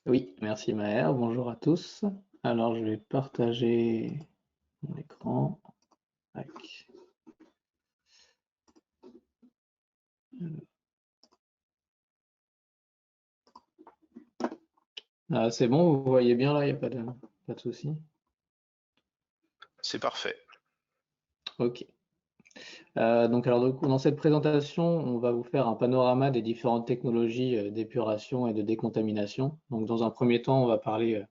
Oui, merci Maher, bonjour à tous. Alors je vais partager mon écran. Tac. Ah, c'est bon, vous voyez bien là, il n'y a pas de souci. C'est parfait. Ok. Donc alors du coup, dans cette présentation, on va vous faire un panorama des différentes technologies d'épuration et de décontamination. Donc dans un premier temps, on va parler,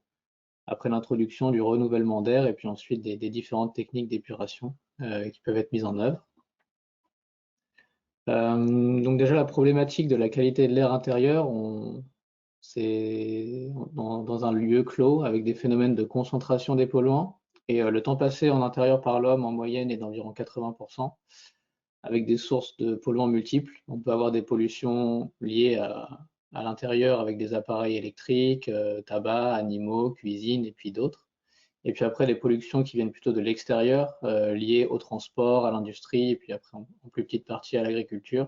après l'introduction, du renouvellement d'air et puis ensuite des différentes techniques d'épuration qui peuvent être mises en œuvre. Donc déjà la problématique de la qualité de l'air intérieur, c'est dans un lieu clos avec des phénomènes de concentration des polluants et le temps passé en intérieur par l'homme en moyenne est d'environ 80%, avec des sources de polluants multiples. On peut avoir des pollutions liées à l'intérieur avec des appareils électriques, tabac, animaux, cuisine et puis d'autres. Et puis après, les pollutions qui viennent plutôt de l'extérieur, liées au transport, à l'industrie, et puis après en plus petite partie à l'agriculture.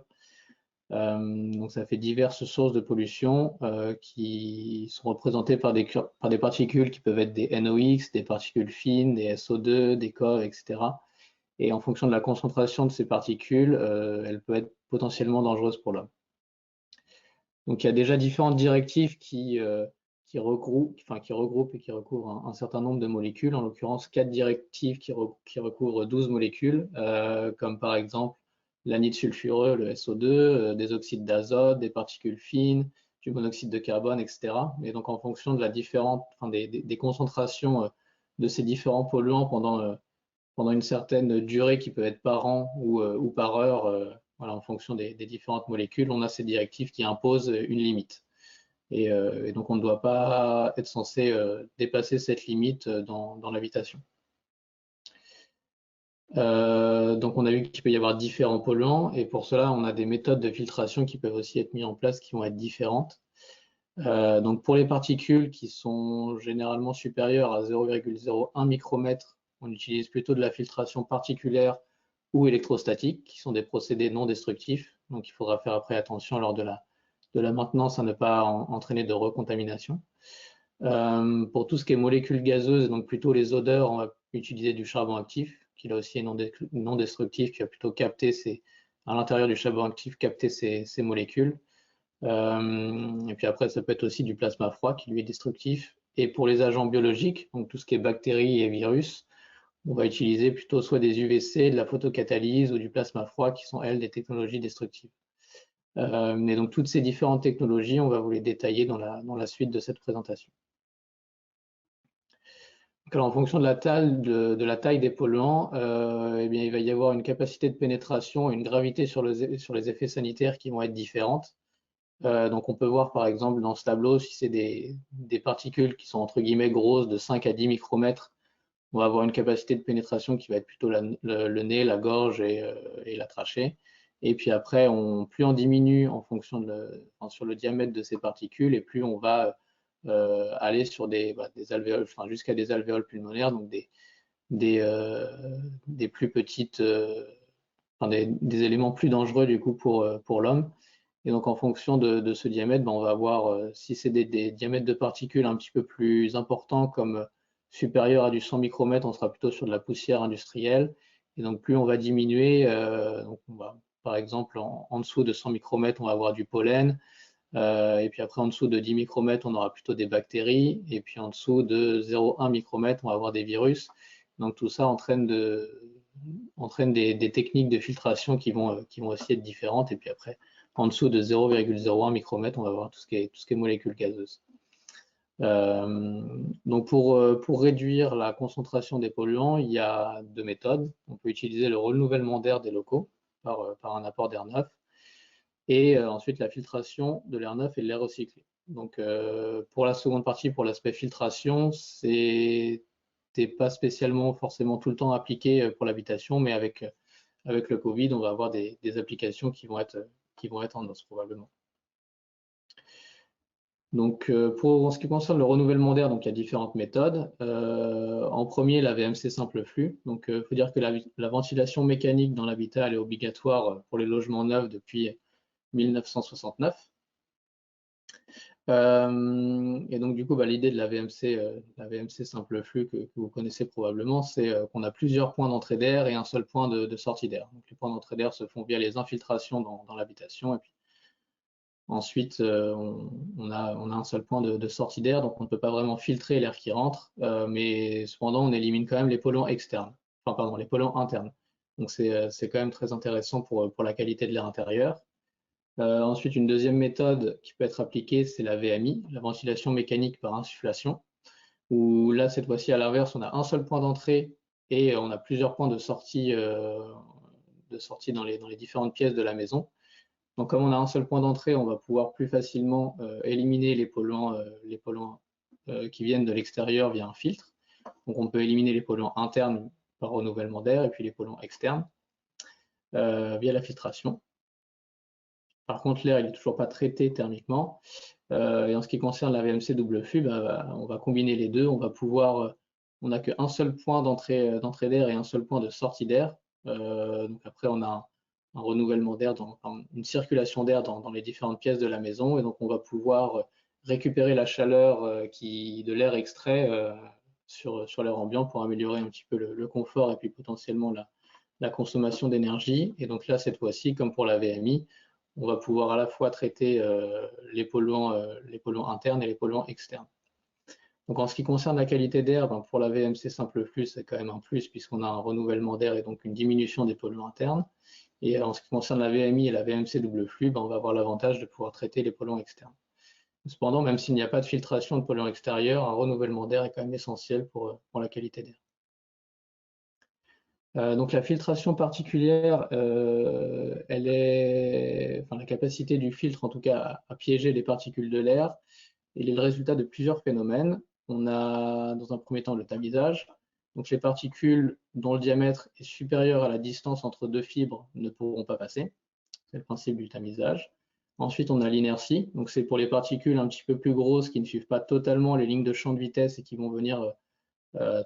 Donc ça fait diverses sources de pollution qui sont représentées par des particules qui peuvent être des NOx, des particules fines, des SO2, des COV, etc. Et en fonction de la concentration de ces particules, elle peut être potentiellement dangereuse pour l'homme. Donc il y a déjà différentes directives qui regroupent et qui recouvrent un certain nombre de molécules, en l'occurrence 4 directives qui recouvrent 12 molécules, comme par exemple l'anide sulfureux, le SO2, des oxydes d'azote, des particules fines, du monoxyde de carbone, etc. Et donc en fonction de des concentrations de ces différents polluants pendant une certaine durée qui peut être par an ou par heure, voilà, en fonction des différentes molécules, on a ces directives qui imposent une limite. Et donc on ne doit pas être censé dépasser cette limite dans l'habitation. Donc on a vu qu'il peut y avoir différents polluants et pour cela on a des méthodes de filtration qui peuvent aussi être mises en place qui vont être différentes. Donc pour les particules qui sont généralement supérieures à 0,01 micromètre, on utilise plutôt de la filtration particulière ou électrostatique, qui sont des procédés non destructifs. Donc il faudra faire après attention lors de la maintenance à ne pas entraîner de recontamination. Pour tout ce qui est molécules gazeuses, donc plutôt les odeurs, on va utiliser du charbon actif, qui là aussi est non destructif, qui va plutôt à l'intérieur du charbon actif, capter ces molécules. Et puis après, ça peut être aussi du plasma froid qui lui est destructif. Et pour les agents biologiques, donc tout ce qui est bactéries et virus, on va utiliser plutôt soit des UVC, de la photocatalyse ou du plasma froid qui sont, elles, des technologies destructives. Et donc toutes ces différentes technologies, on va vous les détailler dans la suite de cette présentation. Donc, alors, en fonction de la taille des polluants, eh bien, il va y avoir une capacité de pénétration et une gravité sur les effets sanitaires qui vont être différentes. Donc on peut voir par exemple dans ce tableau, si c'est des particules qui sont entre guillemets grosses de 5 à 10 micromètres, on va avoir une capacité de pénétration qui va être plutôt le nez, la gorge et la trachée. Et puis après, plus on diminue en fonction sur le diamètre de ces particules, et plus on va aller sur des alvéoles, jusqu'à des alvéoles pulmonaires, donc des plus petites, des éléments plus dangereux du coup pour l'homme. Et donc, en fonction de ce diamètre, ben, on va avoir, si c'est des diamètres de particules un petit peu plus importants, comme supérieur à du 100 micromètres, on sera plutôt sur de la poussière industrielle. Et donc, plus on va diminuer, donc par exemple, en dessous de 100 micromètres, on va avoir du pollen. Et puis après, en dessous de 10 micromètres, on aura plutôt des bactéries. Et puis en dessous de 0,1 micromètre, on va avoir des virus. Donc, tout ça entraîne des techniques de filtration qui vont aussi être différentes. Et puis après, en dessous de 0,01 micromètre, on va voir tout ce qui est molécules gazeuses. Donc pour réduire la concentration des polluants, il y a deux méthodes. On peut utiliser le renouvellement d'air des locaux par un apport d'air neuf et ensuite la filtration de l'air neuf et de l'air recyclé. Donc pour la seconde partie, pour l'aspect filtration, c'est pas spécialement forcément tout le temps appliqué pour l'habitation, mais avec le Covid, on va avoir des applications qui vont être en os probablement. Donc, en ce qui concerne le renouvellement d'air, donc il y a différentes méthodes. En premier, la VMC simple flux. Donc, il faut dire que la ventilation mécanique dans l'habitat elle est obligatoire pour les logements neufs depuis 1969. Et donc du coup, l'idée de la VMC simple flux que vous connaissez probablement, c'est qu'on a plusieurs points d'entrée d'air et un seul point de sortie d'air. Donc les points d'entrée d'air se font via les infiltrations dans l'habitation, et puis ensuite on a un seul point de sortie d'air, donc on ne peut pas vraiment filtrer l'air qui rentre, mais cependant on élimine quand même les polluants externes, enfin pardon, les polluants internes. Donc c'est quand même très intéressant pour la qualité de l'air intérieur. Ensuite, une deuxième méthode qui peut être appliquée, c'est la VMI, la ventilation mécanique par insufflation, où là, cette fois-ci, à l'inverse, on a un seul point d'entrée et on a plusieurs points de sortie dans les différentes pièces de la maison. Donc, comme on a un seul point d'entrée, on va pouvoir plus facilement éliminer les polluants qui viennent de l'extérieur via un filtre. Donc, on peut éliminer les polluants internes par renouvellement d'air et puis les polluants externes via la filtration. Par contre, l'air, il n'est toujours pas traité thermiquement. Et en ce qui concerne la VMC double flux, on va combiner les deux. On va pouvoir, on n'a qu'un seul point d'entrée d'air et un seul point de sortie d'air. Donc après, on a un renouvellement d'air, une circulation d'air dans les différentes pièces de la maison. Et donc, on va pouvoir récupérer la chaleur de l'air extrait sur l'air ambiant pour améliorer un petit peu le confort et puis potentiellement la consommation d'énergie. Et donc là, cette fois-ci, comme pour la VMI, on va pouvoir à la fois traiter les polluants internes et les polluants externes. Donc en ce qui concerne la qualité d'air, pour la VMC simple flux, c'est quand même un plus puisqu'on a un renouvellement d'air et donc une diminution des polluants internes. Et en ce qui concerne la VMI et la VMC double flux, on va avoir l'avantage de pouvoir traiter les polluants externes. Cependant, même s'il n'y a pas de filtration de polluants extérieurs, un renouvellement d'air est quand même essentiel pour la qualité d'air. Donc la filtration particulière, la capacité du filtre en tout cas à piéger les particules de l'air, il est le résultat de plusieurs phénomènes. On a dans un premier temps le tamisage. Donc les particules dont le diamètre est supérieur à la distance entre deux fibres ne pourront pas passer. C'est le principe du tamisage. Ensuite, on a l'inertie. Donc c'est pour les particules un petit peu plus grosses qui ne suivent pas totalement les lignes de champ de vitesse et qui vont venir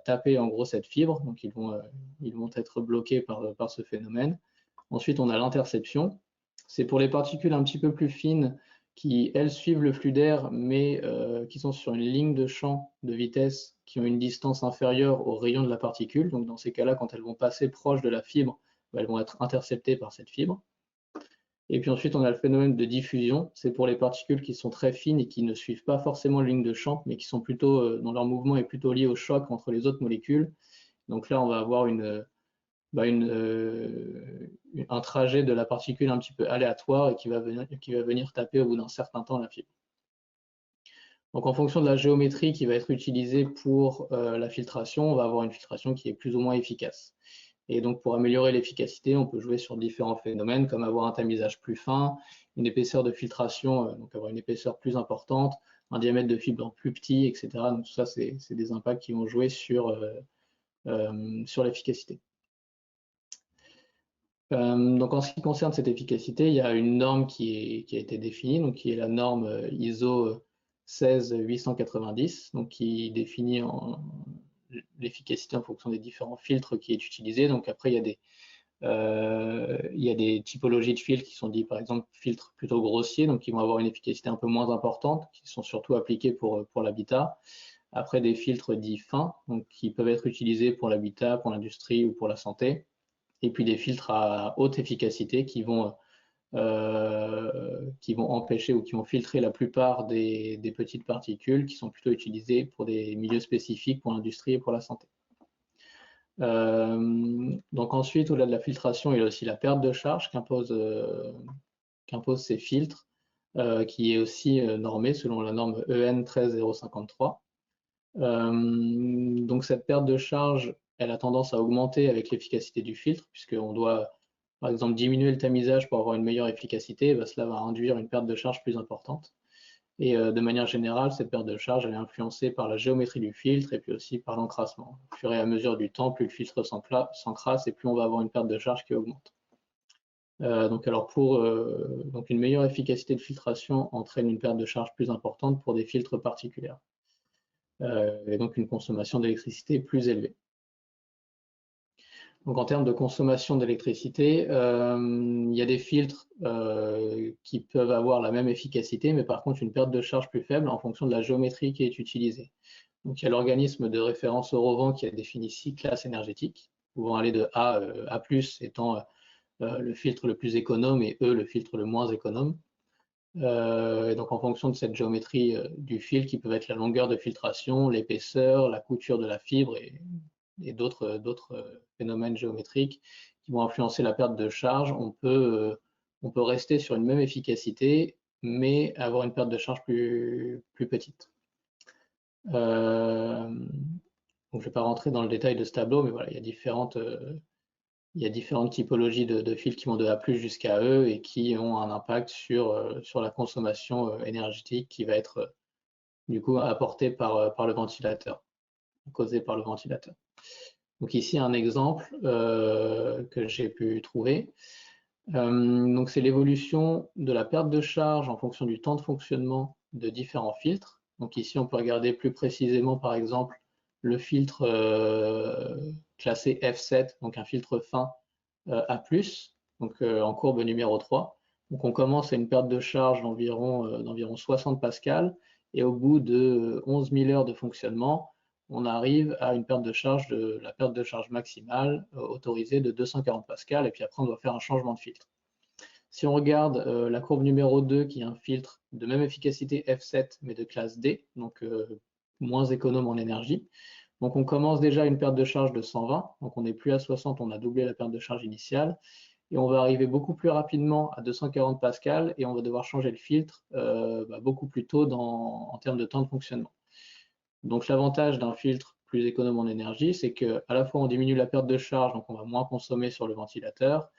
taper en gros cette fibre, donc ils vont être bloqués par ce phénomène. Ensuite, on a l'interception. C'est pour les particules un petit peu plus fines qui, elles, suivent le flux d'air, mais qui sont sur une ligne de champ de vitesse qui ont une distance inférieure au rayon de la particule. Donc dans ces cas-là, quand elles vont passer proche de la fibre, elles vont être interceptées par cette fibre. Et puis ensuite, on a le phénomène de diffusion. C'est pour les particules qui sont très fines et qui ne suivent pas forcément la ligne de champ, mais qui sont plutôt, dont leur mouvement est plutôt lié au choc entre les autres molécules. Donc là, on va avoir un trajet de la particule un petit peu aléatoire et qui va venir taper au bout d'un certain temps la fibre. Donc en fonction de la géométrie qui va être utilisée pour la filtration, on va avoir une filtration qui est plus ou moins efficace. Et donc, pour améliorer l'efficacité, on peut jouer sur différents phénomènes, comme avoir un tamisage plus fin, une épaisseur de filtration, donc avoir une épaisseur plus importante, un diamètre de fibre plus petit, etc. Donc, tout ça, c'est des impacts qui vont jouer sur l'efficacité. Donc, en ce qui concerne cette efficacité, il y a une norme qui a été définie, donc qui est la norme ISO 16890, donc qui définit l'efficacité en fonction des différents filtres qui est utilisé. Donc après, il y a des typologies de filtres qui sont dits par exemple filtres plutôt grossiers, donc qui vont avoir une efficacité un peu moins importante, qui sont surtout appliqués pour l'habitat. Après, des filtres dits fins, donc qui peuvent être utilisés pour l'habitat, pour l'industrie ou pour la santé. Et puis des filtres à haute efficacité qui vont empêcher ou qui vont filtrer la plupart des petites particules qui sont plutôt utilisées pour des milieux spécifiques, pour l'industrie et pour la santé. Donc ensuite, au-delà de la filtration, il y a aussi la perte de charge qu'imposent ces filtres, qui est aussi normée selon la norme EN 13053. Donc cette perte de charge, elle a tendance à augmenter avec l'efficacité du filtre, puisqu'on doit, par exemple, diminuer le tamisage pour avoir une meilleure efficacité, cela va induire une perte de charge plus importante. Et de manière générale, cette perte de charge elle est influencée par la géométrie du filtre et puis aussi par l'encrassement. Au fur et à mesure du temps, plus le filtre s'encrasse et plus on va avoir une perte de charge qui augmente. Donc une meilleure efficacité de filtration entraîne une perte de charge plus importante pour des filtres particuliers. Et donc une consommation d'électricité plus élevée. Donc en termes de consommation d'électricité, il y a des filtres qui peuvent avoir la même efficacité, mais par contre une perte de charge plus faible en fonction de la géométrie qui est utilisée. Donc il y a l'organisme de référence Eurovent qui a défini 6 classes énergétiques, pouvant aller de A, A+, étant le filtre le plus économe, et E, le filtre le moins économe. Et donc en fonction de cette géométrie du fil, qui peut être la longueur de filtration, l'épaisseur, la couture de la fibre et d'autres phénomènes géométriques qui vont influencer la perte de charge, on peut rester sur une même efficacité, mais avoir une perte de charge plus petite. Donc je ne vais pas rentrer dans le détail de ce tableau, mais voilà, il y a différentes typologies de fils qui vont de A+ jusqu'à E et qui ont un impact sur la consommation énergétique qui va être du coup apportée par le ventilateur, causée par le ventilateur. Donc ici un exemple que j'ai pu trouver. Donc c'est l'évolution de la perte de charge en fonction du temps de fonctionnement de différents filtres. Donc ici on peut regarder plus précisément par exemple le filtre classé F7, donc un filtre fin A+, donc en courbe numéro 3. Donc on commence à une perte de charge d'environ 60 pascal, et au bout de 11 000 heures de fonctionnement, on arrive à une perte de charge, la perte de charge maximale autorisée de 240 pascal, et puis après on doit faire un changement de filtre. Si on regarde la courbe numéro 2, qui est un filtre de même efficacité F7, mais de classe D, donc moins économe en énergie, donc on commence déjà à une perte de charge de 120, donc on n'est plus à 60, on a doublé la perte de charge initiale, et on va arriver beaucoup plus rapidement à 240 pascal, et on va devoir changer le filtre beaucoup plus tôt en termes de temps de fonctionnement. Donc l'avantage d'un filtre plus économe en énergie, c'est qu'à la fois on diminue la perte de charge, donc on va moins consommer sur le ventilateur,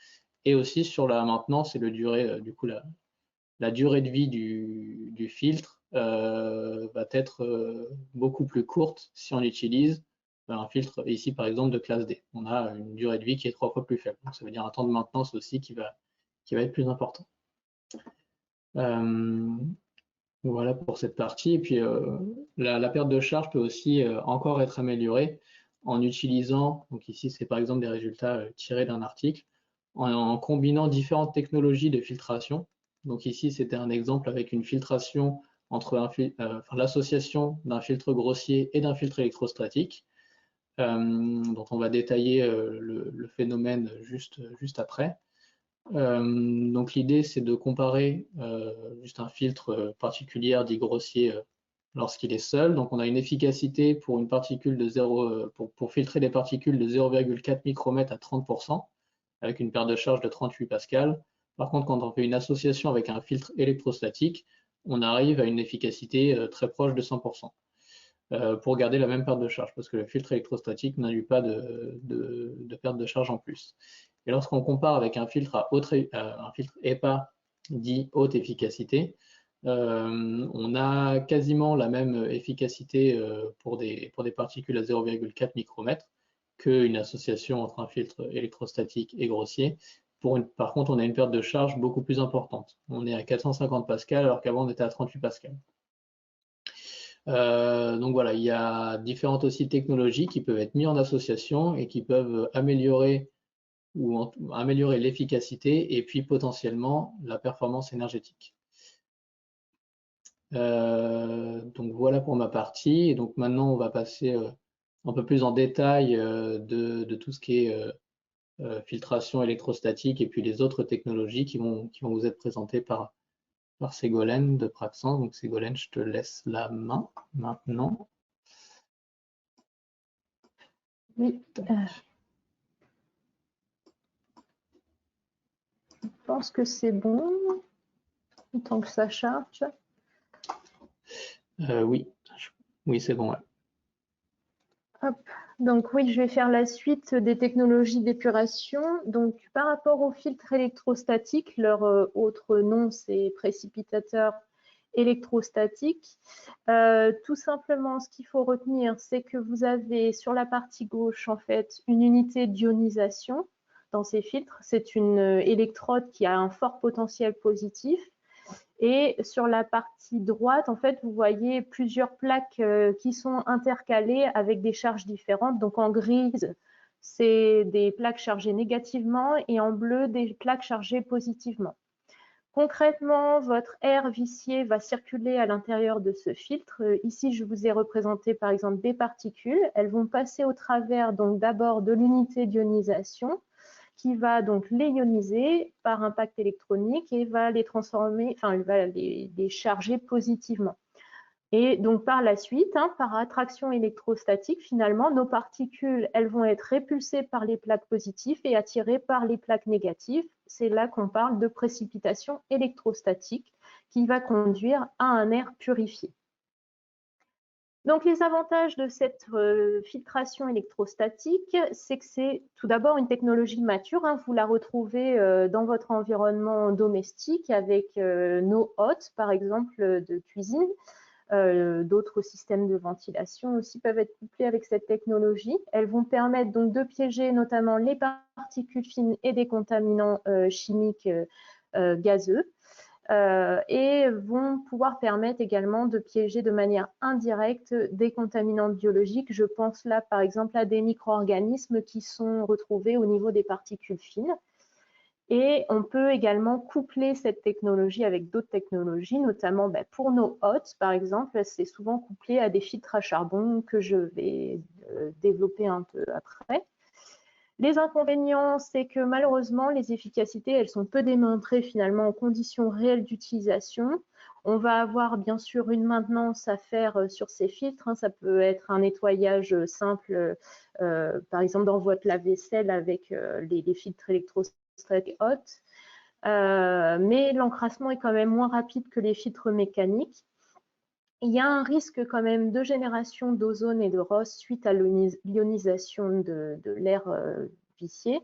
et aussi sur la maintenance et du coup la durée de vie du filtre va être beaucoup plus courte si on utilise un filtre ici par exemple de classe D. On a une durée de vie qui est 3 fois plus faible. Donc ça veut dire un temps de maintenance aussi qui va être plus important. Voilà pour cette partie. Et puis la perte de charge peut aussi encore être améliorée en utilisant, donc ici c'est par exemple des résultats tirés d'un article, en combinant différentes technologies de filtration. Donc ici c'était un exemple avec une filtration entre l'association d'un filtre grossier et d'un filtre électrostatique, dont on va détailler le phénomène juste après. Donc l'idée c'est de comparer juste un filtre particulier dit grossier lorsqu'il est seul. Donc on a une efficacité pour une particule de 0, pour filtrer des particules de 0,4 micromètres à 30%, avec une perte de charge de 38 pascal. Par contre, quand on fait une association avec un filtre électrostatique, on arrive à une efficacité très proche de 100%. Pour garder la même perte de charge, parce que le filtre électrostatique n'induit pas de perte de charge en plus. Et lorsqu'on compare avec un filtre un filtre EPA dit haute efficacité, on a quasiment la même efficacité pour des particules à 0,4 micromètres qu'une association entre un filtre électrostatique et grossier. Par contre, on a une perte de charge beaucoup plus importante. On est à 450 pascal alors qu'avant on était à 38 pascal. Donc voilà, il y a différentes aussi technologies qui peuvent être mises en association et qui peuvent améliorer l'efficacité et puis potentiellement la performance énergétique. Donc voilà pour ma partie. Et donc maintenant, on va passer un peu plus en détail de tout ce qui est filtration électrostatique et puis les autres technologies qui vont vous être présentées par Ségolène de Praxens. Donc Ségolène, je te laisse la main maintenant. Oui. Je pense que c'est bon, tant que ça charge. Oui, c'est bon. Ouais. Hop. Donc oui, je vais faire la suite des technologies d'épuration. Donc par rapport aux filtres électrostatiques, leur autre nom c'est précipitateur électrostatique. Tout simplement, ce qu'il faut retenir, c'est que vous avez sur la partie gauche en fait une unité d'ionisation dans ces filtres. C'est une électrode qui a un fort potentiel positif. Et sur la partie droite, en fait, vous voyez plusieurs plaques qui sont intercalées avec des charges différentes. Donc en grise, c'est des plaques chargées négativement et en bleu, des plaques chargées positivement. Concrètement, votre air vicié va circuler à l'intérieur de ce filtre. Ici, je vous ai représenté par exemple des particules. Elles vont passer au travers donc d'abord de l'unité d'ionisation qui va donc les ioniser par impact électronique et va les transformer, enfin, va les charger positivement. Et donc par la suite, par attraction électrostatique, finalement, nos particules, elles vont être répulsées par les plaques positives et attirées par les plaques négatives. C'est là qu'on parle de précipitation électrostatique qui va conduire à un air purifié. Donc les avantages de cette filtration électrostatique, c'est que c'est tout d'abord une technologie mature. Vous la retrouvez dans votre environnement domestique avec nos hottes, par exemple, de cuisine. D'autres systèmes de ventilation aussi peuvent être couplés avec cette technologie. Elles vont permettre donc de piéger notamment les particules fines et des contaminants chimiques gazeux et vont pouvoir permettre également de piéger de manière indirecte des contaminants biologiques. Je pense là par exemple à des micro-organismes qui sont retrouvés au niveau des particules fines. Et on peut également coupler cette technologie avec d'autres technologies, notamment pour nos hottes, par exemple, c'est souvent couplé à des filtres à charbon que je vais développer un peu après. Les inconvénients, c'est que malheureusement, les efficacités, elles sont peu démontrées finalement en conditions réelles d'utilisation. On va avoir bien sûr une maintenance à faire sur ces filtres. Ça peut être un nettoyage simple, par exemple dans votre lave-vaisselle avec les filtres électrostatiques haute, mais l'encrassement est quand même moins rapide que les filtres mécaniques. Il y a un risque quand même de génération d'ozone et de ROS suite à l'ionisation de l'air vicié.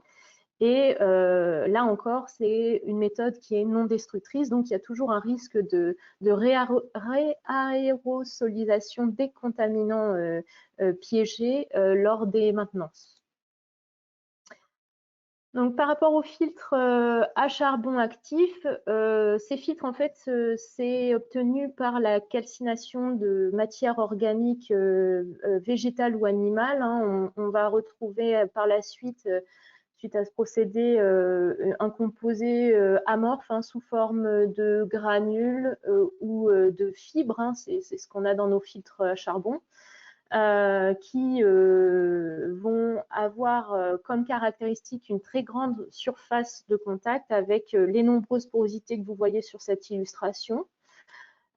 Et là encore, c'est une méthode qui est non destructrice, donc il y a toujours un risque de réaérosolisation des contaminants piégés lors des maintenances. Donc, par rapport aux filtres à charbon actif, ces filtres, en fait, c'est obtenu par la calcination de matières organiques végétales ou animales. On va retrouver par la suite, suite à ce procédé, un composé amorphe sous forme de granules ou de fibres. C'est ce qu'on a dans nos filtres à charbon. Qui vont avoir comme caractéristique une très grande surface de contact avec les nombreuses porosités que vous voyez sur cette illustration,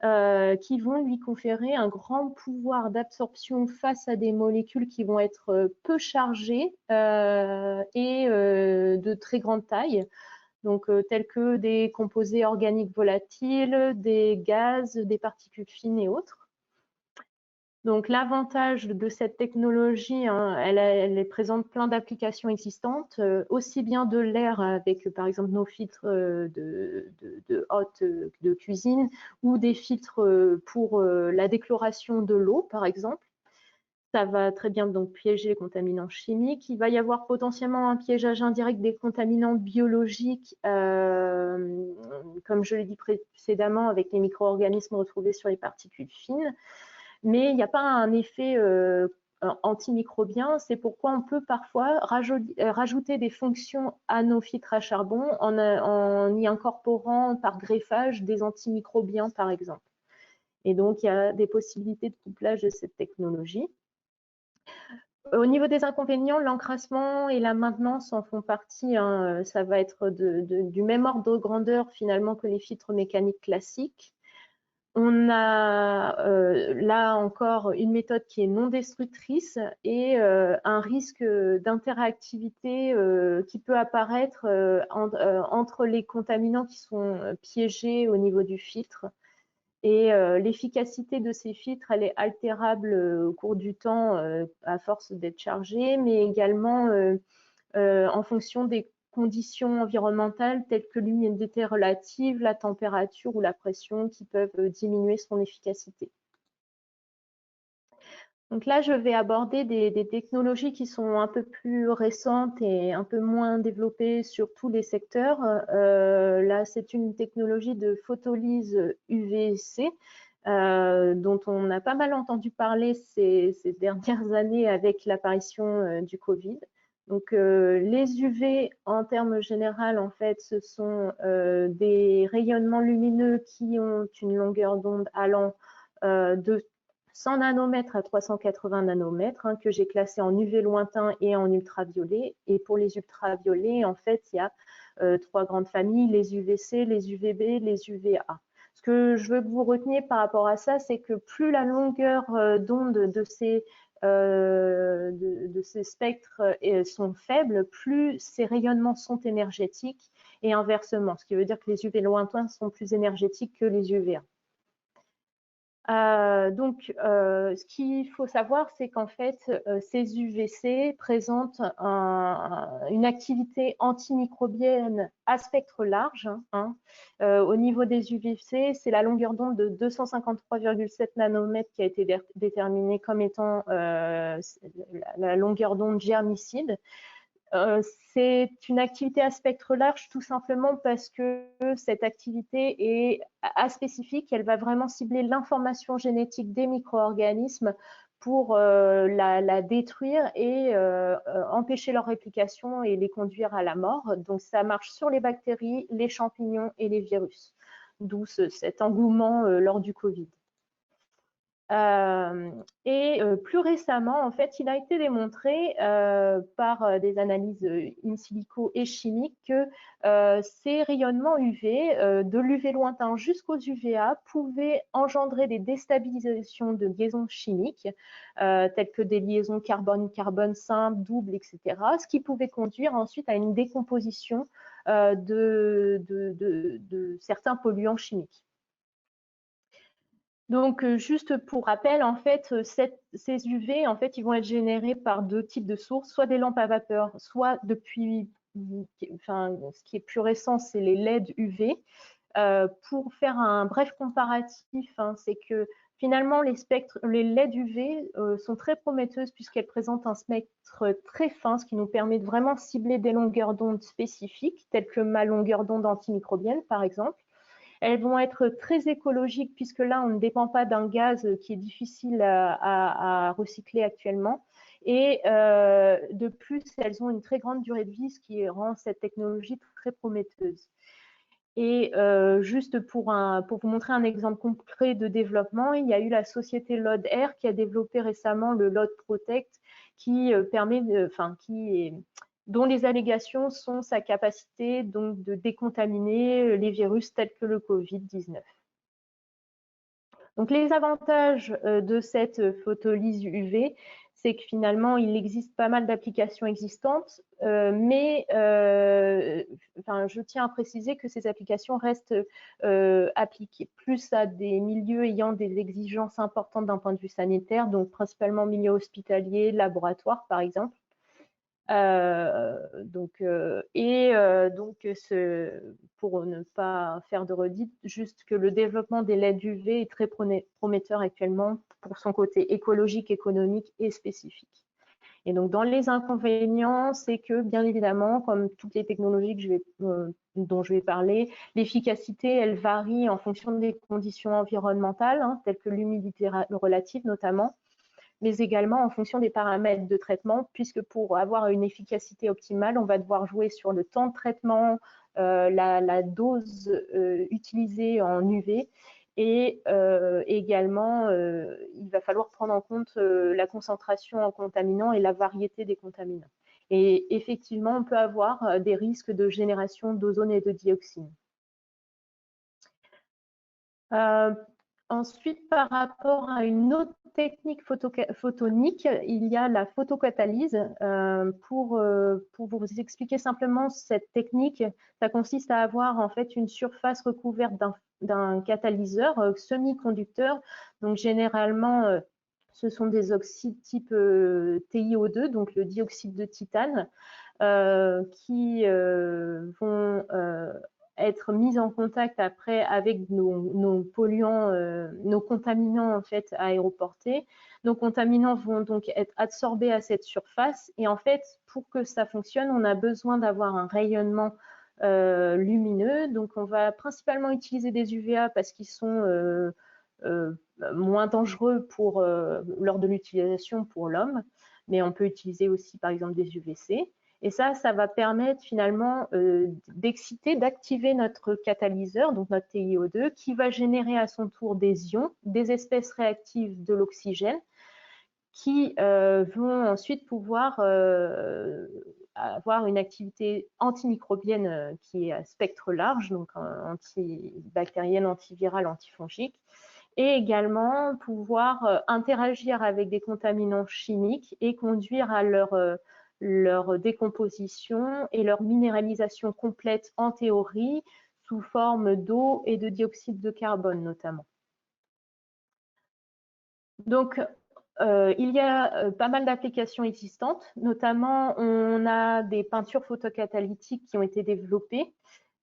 qui vont lui conférer un grand pouvoir d'absorption face à des molécules qui vont être peu chargées et de très grande taille. Donc, tels que des composés organiques volatiles, des gaz, des particules fines et autres. Donc, l'avantage de cette technologie, elle présente plein d'applications existantes, aussi bien de l'air avec, par exemple, nos filtres de hotte de cuisine ou des filtres pour la déchloration de l'eau, par exemple. Ça va très bien donc piéger les contaminants chimiques. Il va y avoir potentiellement un piégeage indirect des contaminants biologiques, comme je l'ai dit précédemment, avec les micro-organismes retrouvés sur les particules fines. Mais il n'y a pas un effet antimicrobien. C'est pourquoi on peut parfois rajouter des fonctions à nos filtres à charbon en y incorporant par greffage des antimicrobiens, par exemple. Et donc, il y a des possibilités de couplage de cette technologie. Au niveau des inconvénients, l'encrassement et la maintenance en font partie. Ça va être du même ordre de grandeur finalement que les filtres mécaniques classiques. On a là encore une méthode qui est non destructrice et un risque d'interactivité qui peut apparaître entre les contaminants qui sont piégés au niveau du filtre. Et l'efficacité de ces filtres, elle est altérable au cours du temps à force d'être chargée, mais également en fonction des conditions environnementales telles que l'humidité relative, la température ou la pression qui peuvent diminuer son efficacité. Donc là, je vais aborder des technologies qui sont un peu plus récentes et un peu moins développées sur tous les secteurs. Là, c'est une technologie de photolyse UVC dont on a pas mal entendu parler ces dernières années avec l'apparition du Covid. Donc, les UV, en termes généraux, en fait, ce sont des rayonnements lumineux qui ont une longueur d'onde allant de 100 nanomètres à 380 nanomètres, hein, que j'ai classé en UV lointain et en ultraviolet. Et pour les ultraviolets, en fait, il y a 3 grandes familles, les UVC, les UVB, les UVA. Ce que je veux que vous reteniez par rapport à ça, c'est que plus la longueur d'onde de ces spectres sont faibles, plus ces rayonnements sont énergétiques et inversement, ce qui veut dire que les UV lointains sont plus énergétiques que les UVA. Donc, ce qu'il faut savoir, c'est qu'en fait, ces UVC présentent une activité antimicrobienne à spectre large. Hein. Au niveau des UVC, c'est la longueur d'onde de 253,7 nanomètres qui a été déterminée comme étant la longueur d'onde germicide. C'est une activité à spectre large tout simplement parce que cette activité est aspécifique. Elle va vraiment cibler l'information génétique des micro-organismes pour la détruire et empêcher leur réplication et les conduire à la mort. Donc ça marche sur les bactéries, les champignons et les virus, d'où cet engouement lors du Covid. Plus récemment, en fait, il a été démontré par des analyses in silico et chimiques que ces rayonnements UV, de l'UV lointain jusqu'aux UVA, pouvaient engendrer des déstabilisations de liaisons chimiques, telles que des liaisons carbone-carbone simples, doubles, etc., ce qui pouvait conduire ensuite à une décomposition de certains polluants chimiques. Donc, juste pour rappel, en fait, ces UV, en fait, ils vont être générés par 2 types de sources, soit des lampes à vapeur, soit depuis, enfin, ce qui est plus récent, c'est les LED UV. Pour faire un bref comparatif, hein, c'est que finalement, les LED UV sont très prometteuses puisqu'elles présentent un spectre très fin, ce qui nous permet de vraiment cibler des longueurs d'onde spécifiques, telles que ma longueur d'onde antimicrobienne, par exemple. Elles vont être très écologiques puisque là, on ne dépend pas d'un gaz qui est difficile à recycler actuellement. Et de plus, elles ont une très grande durée de vie, ce qui rend cette technologie très prometteuse. Et juste pour vous montrer un exemple concret de développement, il y a eu la société LOD Air qui a développé récemment le LOD Protect qui dont les allégations sont sa capacité donc de décontaminer les virus tels que le Covid-19. Donc les avantages de cette photolyse UV, c'est que finalement, il existe pas mal d'applications existantes, mais je tiens à préciser que ces applications restent appliquées plus à des milieux ayant des exigences importantes d'un point de vue sanitaire, donc principalement milieu hospitalier, laboratoire par exemple. Pour ne pas faire de redite, juste que le développement des LED UV est très prometteur actuellement pour son côté écologique, économique et spécifique. Et donc, dans les inconvénients, c'est que, bien évidemment, comme toutes les technologies dont je vais parler, l'efficacité, elle varie en fonction des conditions environnementales, hein, telles que l'humidité relative notamment, mais également en fonction des paramètres de traitement, puisque pour avoir une efficacité optimale, on va devoir jouer sur le temps de traitement, la dose utilisée en UV, et également, il va falloir prendre en compte la concentration en contaminants et la variété des contaminants. Et effectivement, on peut avoir des risques de génération d'ozone et de dioxine. Ensuite, par rapport à une autre technique photonique, il y a la photocatalyse. Pour vous expliquer simplement cette technique, ça consiste à avoir en fait une surface recouverte d'un catalyseur semi-conducteur. Donc généralement, ce sont des oxydes type TiO2, donc le dioxyde de titane, qui vont être mis en contact après avec nos polluants, nos contaminants en fait aéroportés. Nos contaminants vont donc être absorbés à cette surface et en fait pour que ça fonctionne, on a besoin d'avoir un rayonnement lumineux. Donc on va principalement utiliser des UVA parce qu'ils sont moins dangereux lors de l'utilisation pour l'homme, mais on peut utiliser aussi par exemple des UVC. Et ça va permettre finalement d'exciter, d'activer notre catalyseur, donc notre TiO2, qui va générer à son tour des ions, des espèces réactives de l'oxygène, qui vont ensuite pouvoir avoir une activité antimicrobienne qui est à spectre large, donc antibactérienne, antivirale, antifongique, et également pouvoir interagir avec des contaminants chimiques et conduire à leur décomposition et leur minéralisation complète en théorie sous forme d'eau et de dioxyde de carbone notamment. Donc, il y a pas mal d'applications existantes, notamment on a des peintures photocatalytiques qui ont été développées.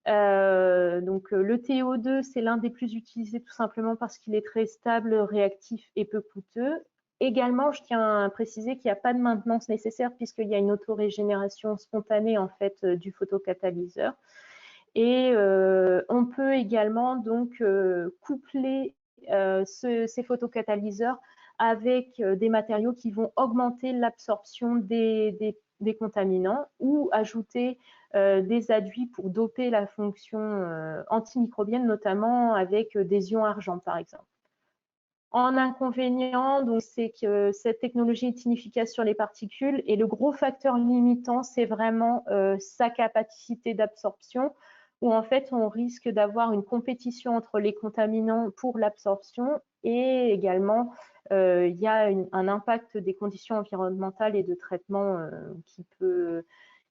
Donc le TiO2, c'est l'un des plus utilisés tout simplement parce qu'il est très stable, réactif et peu coûteux. Également, je tiens à préciser qu'il n'y a pas de maintenance nécessaire puisqu'il y a une autorégénération spontanée en fait du photocatalyseur. Et on peut également donc coupler ces photocatalyseurs avec des matériaux qui vont augmenter l'absorption des contaminants ou ajouter des adduits pour doper la fonction antimicrobienne, notamment avec des ions argent, par exemple. En inconvénient, donc, c'est que cette technologie est inefficace sur les particules et le gros facteur limitant, c'est vraiment sa capacité d'absorption, où en fait, on risque d'avoir une compétition entre les contaminants pour l'absorption et également, il y a un impact des conditions environnementales et de traitement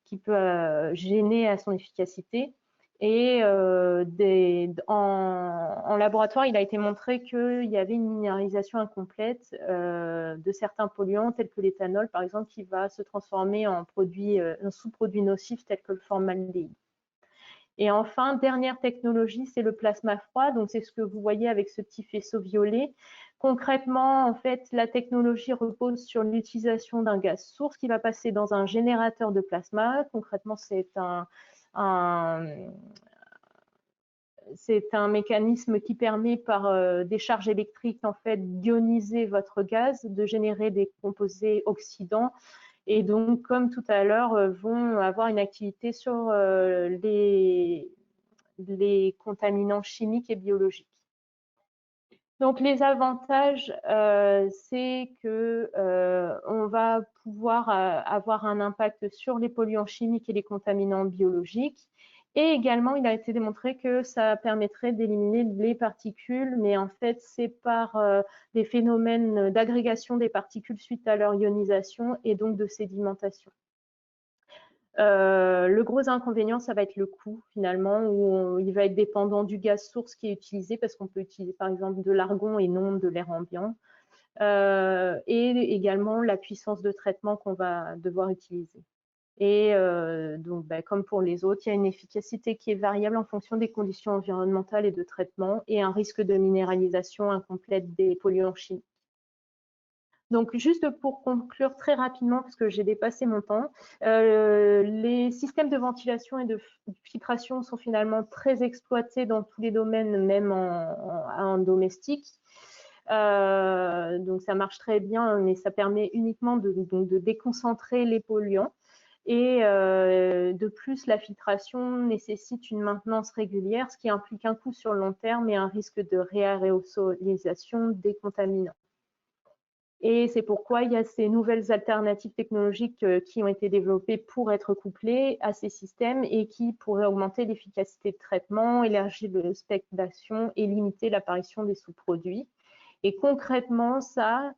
qui peut gêner à son efficacité. Et en laboratoire, il a été montré qu'il y avait une minéralisation incomplète de certains polluants, tels que l'éthanol, par exemple, qui va se transformer en un sous-produit nocif, tel que le formaldéhyde. Et enfin, dernière technologie, c'est le plasma froid. Donc, c'est ce que vous voyez avec ce petit faisceau violet. Concrètement, en fait, la technologie repose sur l'utilisation d'un gaz source qui va passer dans un générateur de plasma. Concrètement, c'est un mécanisme qui permet par des charges électriques en fait d'ioniser votre gaz, de générer des composés oxydants et donc comme tout à l'heure vont avoir une activité sur les contaminants chimiques et biologiques. Donc les avantages, c'est que on va pouvoir avoir un impact sur les polluants chimiques et les contaminants biologiques. Et également, il a été démontré que ça permettrait d'éliminer les particules, mais en fait, c'est par des phénomènes d'agrégation des particules suite à leur ionisation et donc de sédimentation. Le gros inconvénient, ça va être le coût finalement, où il va être dépendant du gaz source qui est utilisé, parce qu'on peut utiliser par exemple de l'argon et non de l'air ambiant, et également la puissance de traitement qu'on va devoir utiliser. Et donc, comme pour les autres, il y a une efficacité qui est variable en fonction des conditions environnementales et de traitement, et un risque de minéralisation incomplète des polluants chimiques. Donc, juste pour conclure très rapidement, parce que j'ai dépassé mon temps, les systèmes de ventilation et de filtration sont finalement très exploités dans tous les domaines, même en domestique. Donc, ça marche très bien, mais ça permet uniquement de déconcentrer les polluants. Et de plus, la filtration nécessite une maintenance régulière, ce qui implique un coût sur le long terme et un risque de réaérosolisation des contaminants. Et c'est pourquoi il y a ces nouvelles alternatives technologiques qui ont été développées pour être couplées à ces systèmes et qui pourraient augmenter l'efficacité de traitement, élargir le spectre d'action et limiter l'apparition des sous-produits. Et concrètement, ça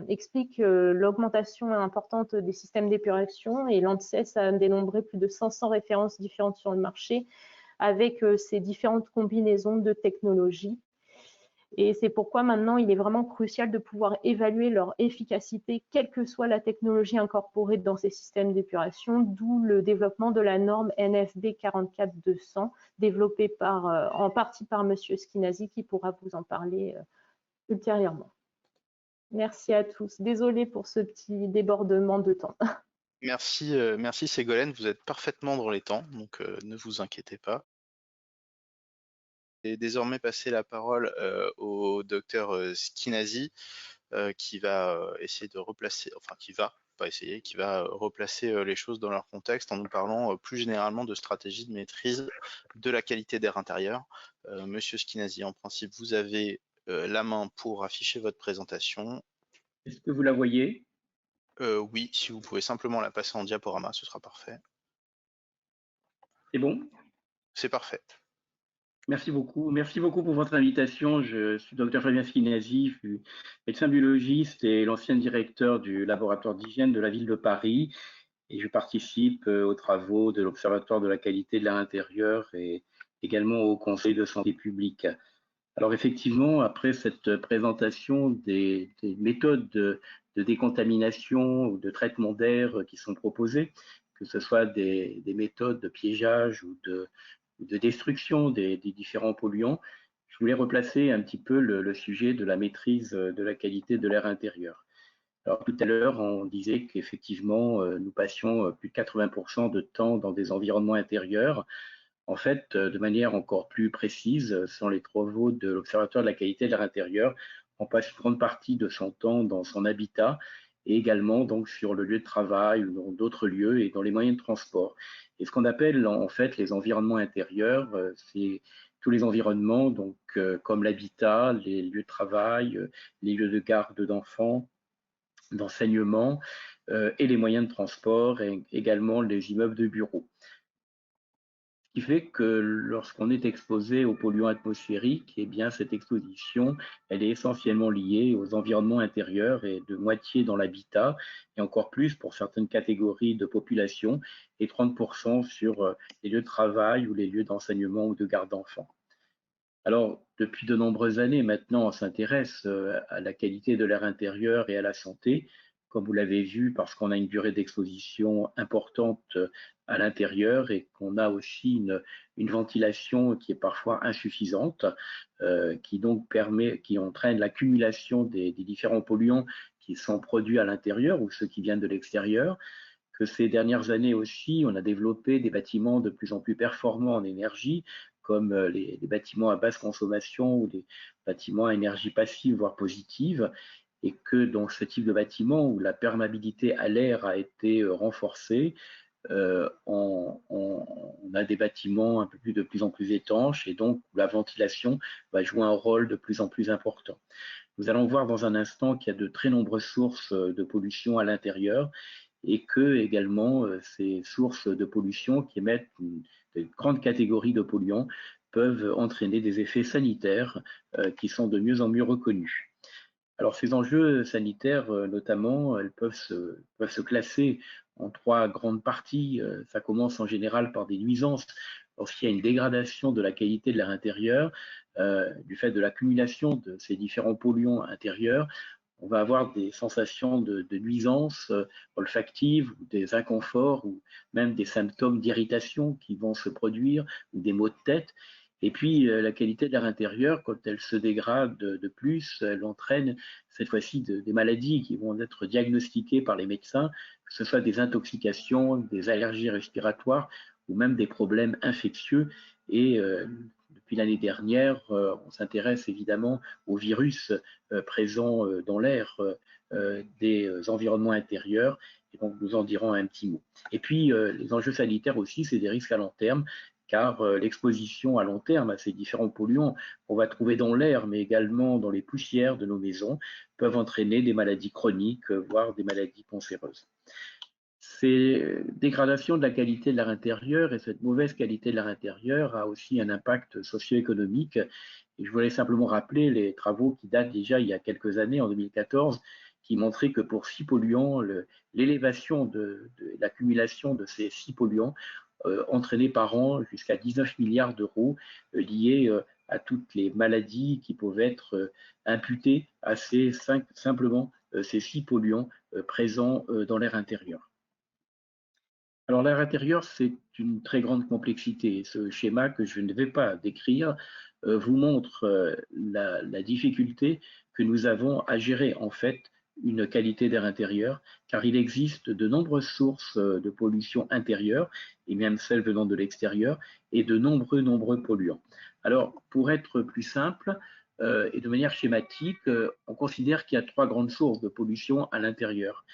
explique l'augmentation importante des systèmes d'épuration, et l'ANSES a dénombré plus de 500 références différentes sur le marché avec ces différentes combinaisons de technologies. Et c'est pourquoi maintenant, il est vraiment crucial de pouvoir évaluer leur efficacité, quelle que soit la technologie incorporée dans ces systèmes d'épuration, d'où le développement de la norme NFB 44200, développée en partie par M. Schinazi, qui pourra vous en parler ultérieurement. Merci à tous. Désolée pour ce petit débordement de temps. Merci, merci Ségolène, vous êtes parfaitement dans les temps, donc ne vous inquiétez pas. Et désormais passer la parole au docteur Schinazi, qui va essayer de replacer, enfin qui va pas essayer, qui va replacer les choses dans leur contexte en nous parlant plus généralement de stratégie de maîtrise de la qualité d'air intérieur. Monsieur Schinazi, en principe, vous avez la main pour afficher votre présentation. Est-ce que vous la voyez? Oui, si vous pouvez simplement la passer en diaporama, ce sera parfait. C'est bon? C'est parfait. Merci beaucoup. Merci beaucoup pour votre invitation. Je suis Dr Fabien Schinazi, je suis médecin biologiste et l'ancien directeur du laboratoire d'hygiène de la ville de Paris. Et je participe aux travaux de l'Observatoire de la qualité de l'air intérieur et également au Conseil de santé publique. Alors effectivement, après cette présentation des méthodes de décontamination ou de traitement d'air qui sont proposées, que ce soit des méthodes de piégeage ou de destruction des différents polluants, je voulais replacer un petit peu le sujet de la maîtrise de la qualité de l'air intérieur. Alors tout à l'heure, on disait qu'effectivement, nous passions plus de 80% de temps dans des environnements intérieurs. En fait, de manière encore plus précise, selon les travaux de l'Observatoire de la qualité de l'air intérieur, on passe une grande partie de son temps dans son habitat et également donc sur le lieu de travail ou dans d'autres lieux et dans les moyens de transport. Et ce qu'on appelle en fait les environnements intérieurs, c'est tous les environnements donc comme l'habitat, les lieux de travail, les lieux de garde d'enfants, d'enseignement et les moyens de transport et également les immeubles de bureaux. Ce qui fait que lorsqu'on est exposé aux polluants atmosphériques, eh bien cette exposition, elle est essentiellement liée aux environnements intérieurs et de moitié dans l'habitat, et encore plus pour certaines catégories de population, et 30% sur les lieux de travail ou les lieux d'enseignement ou de garde d'enfants. Alors, depuis de nombreuses années maintenant, on s'intéresse à la qualité de l'air intérieur et à la santé, comme vous l'avez vu, parce qu'on a une durée d'exposition importante à l'intérieur et qu'on a aussi une ventilation qui est parfois insuffisante, qui entraîne l'accumulation des différents polluants qui sont produits à l'intérieur ou ceux qui viennent de l'extérieur. Que ces dernières années aussi, on a développé des bâtiments de plus en plus performants en énergie, comme les bâtiments à basse consommation ou les bâtiments à énergie passive, voire positive, et que dans ce type de bâtiment où la perméabilité à l'air a été renforcée, on a des bâtiments un peu plus de plus en plus étanches et donc où la ventilation va jouer un rôle de plus en plus important. Nous allons voir dans un instant qu'il y a de très nombreuses sources de pollution à l'intérieur et que également ces sources de pollution qui émettent de grandes catégories de polluants peuvent entraîner des effets sanitaires qui sont de mieux en mieux reconnus. Alors ces enjeux sanitaires notamment, elles peuvent se classer en trois grandes parties. Ça commence en général par des nuisances lorsqu'il y a une dégradation de la qualité de l'air intérieur, du fait de l'accumulation de ces différents polluants intérieurs. On va avoir des sensations de nuisances olfactives, ou des inconforts, ou même des symptômes d'irritation qui vont se produire, ou des maux de tête. Et puis, la qualité de l'air intérieur, quand elle se dégrade de plus, elle entraîne cette fois-ci des maladies qui vont être diagnostiquées par les médecins, que ce soit des intoxications, des allergies respiratoires ou même des problèmes infectieux. Et depuis l'année dernière, on s'intéresse évidemment aux virus présents dans l'air des environnements intérieurs. Et donc, nous en dirons un petit mot. Et puis, les enjeux sanitaires aussi, c'est des risques à long terme, car l'exposition à long terme à ces différents polluants qu'on va trouver dans l'air, mais également dans les poussières de nos maisons, peuvent entraîner des maladies chroniques, voire des maladies cancéreuses. Ces dégradations de la qualité de l'air intérieur et cette mauvaise qualité de l'air intérieur a aussi un impact socio-économique. Et je voulais simplement rappeler les travaux qui datent déjà il y a quelques années, en 2014, qui montraient que pour 6 polluants, l'élévation de l'accumulation de ces 6 polluants entraînait par an jusqu'à 19 milliards d'euros liés à toutes les maladies qui peuvent être imputées à simplement ces 6 polluants présents dans l'air intérieur. Alors l'air intérieur, c'est une très grande complexité. Ce schéma que je ne vais pas décrire vous montre la difficulté que nous avons à gérer en fait une qualité d'air intérieur, car il existe de nombreuses sources de pollution intérieure, et même celles venant de l'extérieur, et de nombreux polluants. Alors, pour être plus simple, et de manière schématique, on considère qu'il y a 3 grandes sources de pollution à l'intérieur.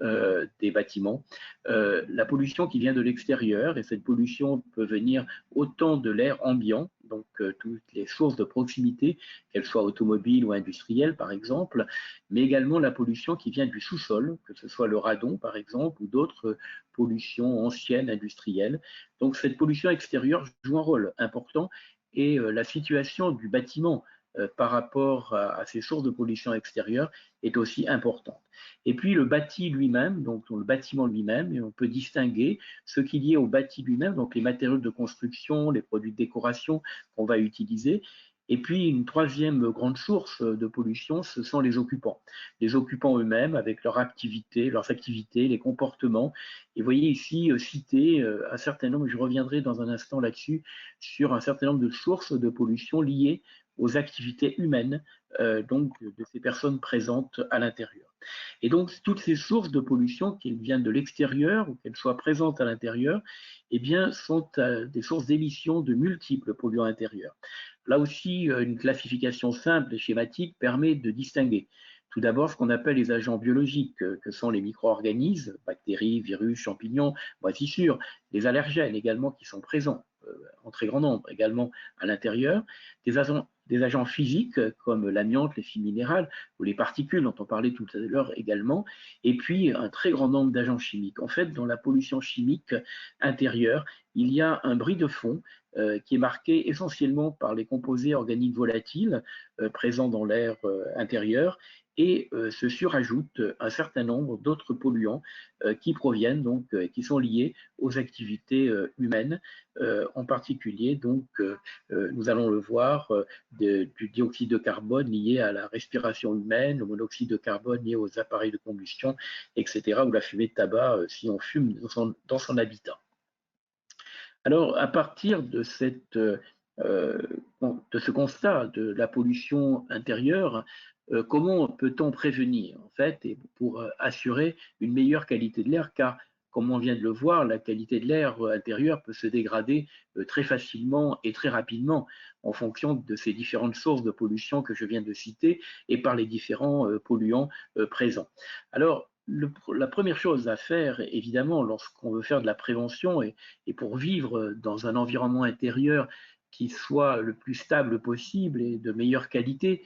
des bâtiments, la pollution qui vient de l'extérieur, et cette pollution peut venir autant de l'air ambiant, donc toutes les sources de proximité, qu'elles soient automobiles ou industrielles par exemple, mais également la pollution qui vient du sous-sol, que ce soit le radon par exemple, ou d'autres pollutions anciennes industrielles. Donc cette pollution extérieure joue un rôle important, et la situation du bâtiment par rapport à ces sources de pollution extérieure est aussi importante. Et puis le bâti lui-même, donc le bâtiment lui-même, et on peut distinguer ce qui est lié au bâti lui-même, donc les matériaux de construction, les produits de décoration qu'on va utiliser. Et puis une troisième grande source de pollution, ce sont les occupants. Les occupants eux-mêmes, avec leurs activités, les comportements. Et vous voyez ici cité un certain nombre, je reviendrai dans un instant là-dessus, sur un certain nombre de sources de pollution liées aux activités humaines, donc de ces personnes présentes à l'intérieur. Et donc, toutes ces sources de pollution, qu'elles viennent de l'extérieur ou qu'elles soient présentes à l'intérieur, eh bien, sont des sources d'émissions de multiples polluants intérieurs. Là aussi, une classification simple et schématique permet de distinguer tout d'abord ce qu'on appelle les agents biologiques, que sont les micro-organismes, bactéries, virus, champignons, moisissures, les allergènes également qui sont présents en très grand nombre également à l'intérieur, des agents physiques comme l'amiante, les fibres minérales ou les particules dont on parlait tout à l'heure également, et puis un très grand nombre d'agents chimiques. En fait, dans la pollution chimique intérieure, il y a un bruit de fond qui est marqué essentiellement par les composés organiques volatiles présents dans l'air intérieur, et se surajoutent un certain nombre d'autres polluants qui proviennent donc, qui sont liés aux activités humaines, en particulier donc nous allons le voir du dioxyde de carbone lié à la respiration humaine, le monoxyde de carbone lié aux appareils de combustion, etc., ou la fumée de tabac si on fume dans son habitat. Alors, à partir de ce constat de la pollution intérieure, comment peut-on prévenir, en fait, et pour assurer une meilleure qualité de l'air, car, comme on vient de le voir, la qualité de l'air intérieur peut se dégrader très facilement et très rapidement en fonction de ces différentes sources de pollution que je viens de citer et par les différents polluants présents. Alors, la première chose à faire, évidemment, lorsqu'on veut faire de la prévention et pour vivre dans un environnement intérieur qui soit le plus stable possible et de meilleure qualité,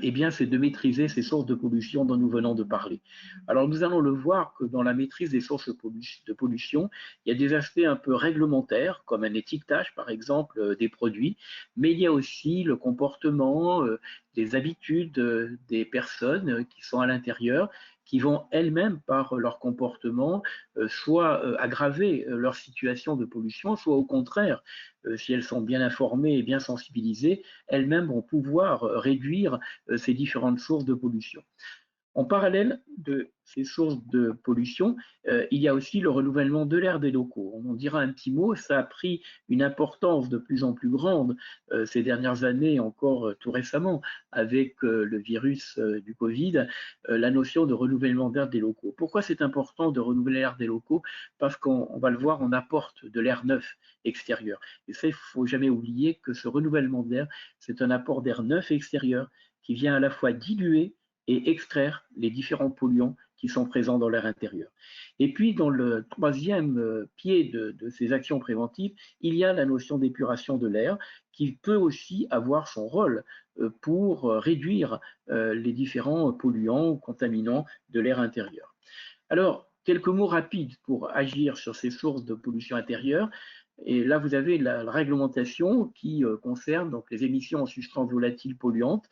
eh bien, c'est de maîtriser ces sources de pollution dont nous venons de parler. Alors, nous allons le voir que dans la maîtrise des sources de pollution, il y a des aspects un peu réglementaires, comme un étiquetage, par exemple, des produits, mais il y a aussi le comportement, les habitudes des personnes qui sont à l'intérieur, qui vont elles-mêmes, par leur comportement, soit aggraver leur situation de pollution, soit au contraire, si elles sont bien informées et bien sensibilisées, elles-mêmes vont pouvoir réduire ces différentes sources de pollution. En parallèle de ces sources de pollution, il y a aussi le renouvellement de l'air des locaux. On en dira un petit mot, ça a pris une importance de plus en plus grande ces dernières années, encore tout récemment, avec le virus du Covid, la notion de renouvellement d'air des locaux. Pourquoi c'est important de renouveler l'air des locaux? Parce qu'on va le voir, on apporte de l'air neuf extérieur. Et ça, il ne faut jamais oublier que ce renouvellement d'air, c'est un apport d'air neuf extérieur qui vient à la fois diluer et extraire les différents polluants qui sont présents dans l'air intérieur. Et puis, dans le troisième pied de ces actions préventives, il y a la notion d'épuration de l'air qui peut aussi avoir son rôle pour réduire les différents polluants ou contaminants de l'air intérieur. Alors, quelques mots rapides pour agir sur ces sources de pollution intérieure. Et là, vous avez la réglementation qui concerne donc, les émissions en substances volatiles polluantes.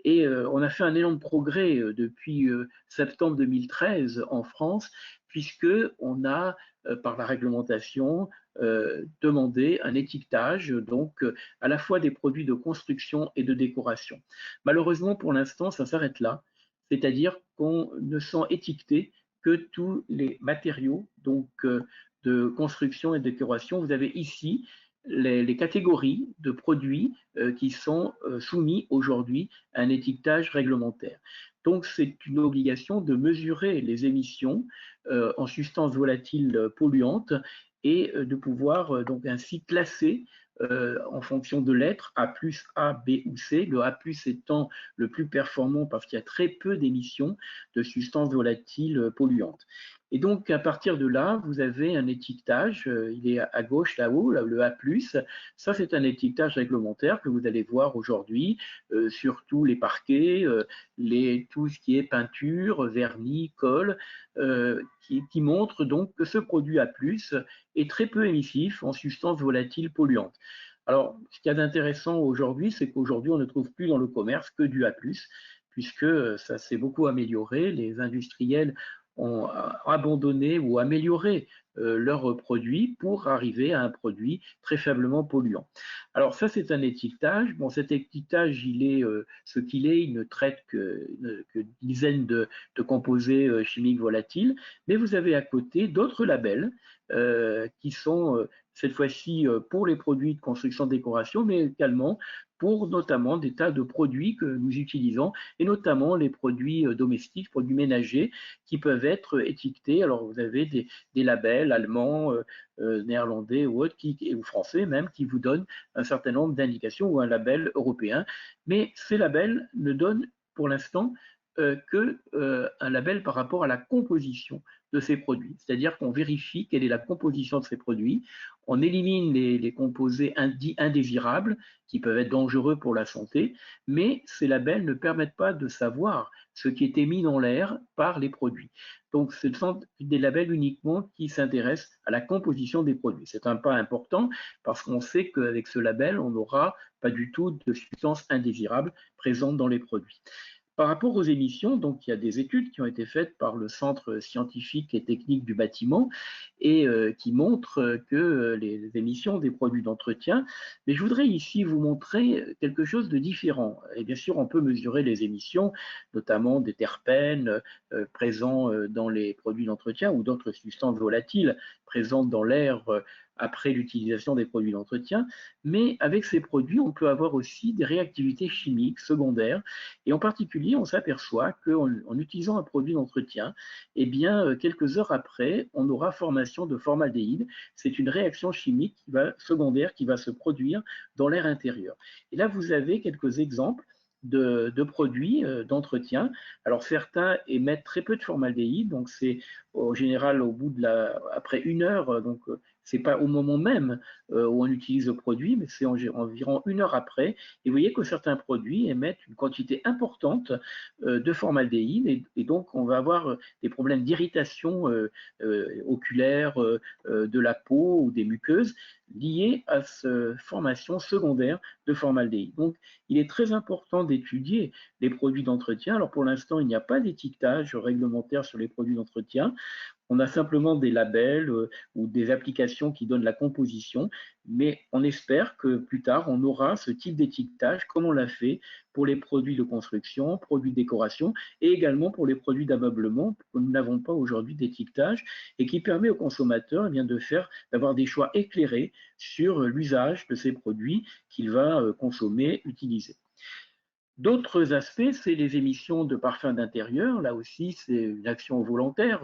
Et on a fait un énorme progrès depuis septembre 2013 en France, puisqu'on a, par la réglementation, demandé un étiquetage donc à la fois des produits de construction et de décoration. Malheureusement, pour l'instant, ça s'arrête là, c'est-à-dire qu'on ne sent étiquetés que tous les matériaux donc, de construction et de décoration. Vous avez ici les catégories de produits qui sont soumis aujourd'hui à un étiquetage réglementaire. Donc, c'est une obligation de mesurer les émissions en substances volatiles polluantes et de pouvoir donc ainsi classer en fonction de lettres, A+, A, B ou C, le A+, étant le plus performant parce qu'il y a très peu d'émissions de substances volatiles polluantes. Et donc, à partir de là, vous avez un étiquetage, il est à gauche là-haut, le A+. Ça, c'est un étiquetage réglementaire que vous allez voir aujourd'hui sur tous les parquets, tout ce qui est peinture, vernis, colle, qui montre donc que ce produit A+, est très peu émissif en substances volatiles polluantes. Alors, ce qu'il y a d'intéressant aujourd'hui, c'est qu'aujourd'hui, on ne trouve plus dans le commerce que du A+, puisque ça s'est beaucoup amélioré. Les industriels ont abandonné ou amélioré leurs produits pour arriver à un produit très faiblement polluant. Alors ça, c'est un étiquetage. Bon, cet étiquetage, il est ce qu'il est, il ne traite que dizaines de composés chimiques volatiles, mais vous avez à côté d'autres labels qui sont cette fois-ci pour les produits de construction décoration, mais également pour notamment des tas de produits que nous utilisons, et notamment les produits domestiques, produits ménagers, qui peuvent être étiquetés. Alors vous avez des labels allemands, néerlandais ou autres, ou français même, qui vous donnent un certain nombre d'indications, ou un label européen. Mais ces labels ne donnent pour l'instant qu'un label par rapport à la composition de ces produits. C'est-à-dire qu'on vérifie quelle est la composition de ces produits, on élimine les composés dits indésirables qui peuvent être dangereux pour la santé, mais ces labels ne permettent pas de savoir ce qui est émis dans l'air par les produits. Donc, ce sont des labels uniquement qui s'intéressent à la composition des produits. C'est un pas important parce qu'on sait qu'avec ce label, on n'aura pas du tout de substances indésirables présentes dans les produits. Par rapport aux émissions, donc il y a des études qui ont été faites par le Centre scientifique et technique du bâtiment et qui montrent que les émissions des produits d'entretien, mais je voudrais ici vous montrer quelque chose de différent. Et bien sûr, on peut mesurer les émissions, notamment des terpènes présents dans les produits d'entretien ou d'autres substances volatiles présentes dans l'air après l'utilisation des produits d'entretien, mais avec ces produits, on peut avoir aussi des réactivités chimiques secondaires, et en particulier, on s'aperçoit qu'en utilisant un produit d'entretien, eh bien, quelques heures après, on aura formation de formaldéhyde. C'est une réaction chimique secondaire qui va se produire dans l'air intérieur. Et là, vous avez quelques exemples de produits d'entretien. Alors certains émettent très peu de formaldéhyde, donc c'est au général après 1 heure, donc c'est pas au moment même où on utilise le produit, mais c'est environ 1 heure après. Et vous voyez que certains produits émettent une quantité importante de formaldéhyde, et donc on va avoir des problèmes d'irritation oculaire de la peau ou des muqueuses liées à cette formation secondaire de formaldéhyde. Donc il est très important d'étudier les produits d'entretien. Alors pour l'instant, il n'y a pas d'étiquetage réglementaire sur les produits d'entretien. On a simplement des labels ou des applications qui donnent la composition, mais on espère que plus tard, on aura ce type d'étiquetage comme on l'a fait pour les produits de construction, produits de décoration, et également pour les produits d'ameublement. Nous n'avons pas aujourd'hui d'étiquetage et qui permet aux consommateurs d'avoir des choix éclairés sur l'usage de ces produits qu'il va consommer, utiliser. D'autres aspects, c'est les émissions de parfums d'intérieur. Là aussi, c'est une action volontaire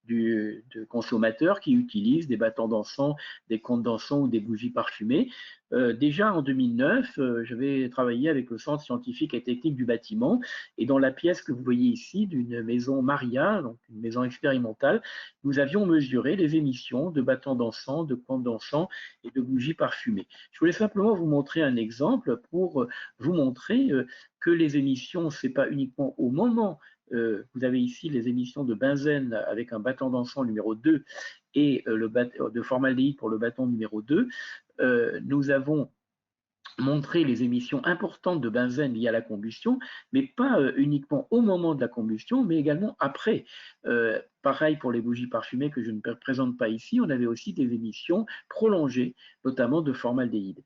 du consommateur qui utilise des bâtons d'encens, des comptes d'encens ou des bougies parfumées. Déjà en 2009, j'avais travaillé avec le Centre scientifique et technique du bâtiment, et dans la pièce que vous voyez ici d'une maison Maria, donc une maison expérimentale, nous avions mesuré les émissions de bâtons d'encens, de comptes d'encens et de bougies parfumées. Je voulais simplement vous montrer un exemple pour vous montrer que les émissions, ce n'est pas uniquement au moment. Vous avez ici les émissions de benzène avec un bâton d'encens numéro 2 et de formaldéhyde pour le bâton numéro 2. Nous avons montré les émissions importantes de benzène liées à la combustion, mais pas uniquement au moment de la combustion, mais également après. Pareil pour les bougies parfumées que je ne présente pas ici, on avait aussi des émissions prolongées, notamment de formaldéhyde.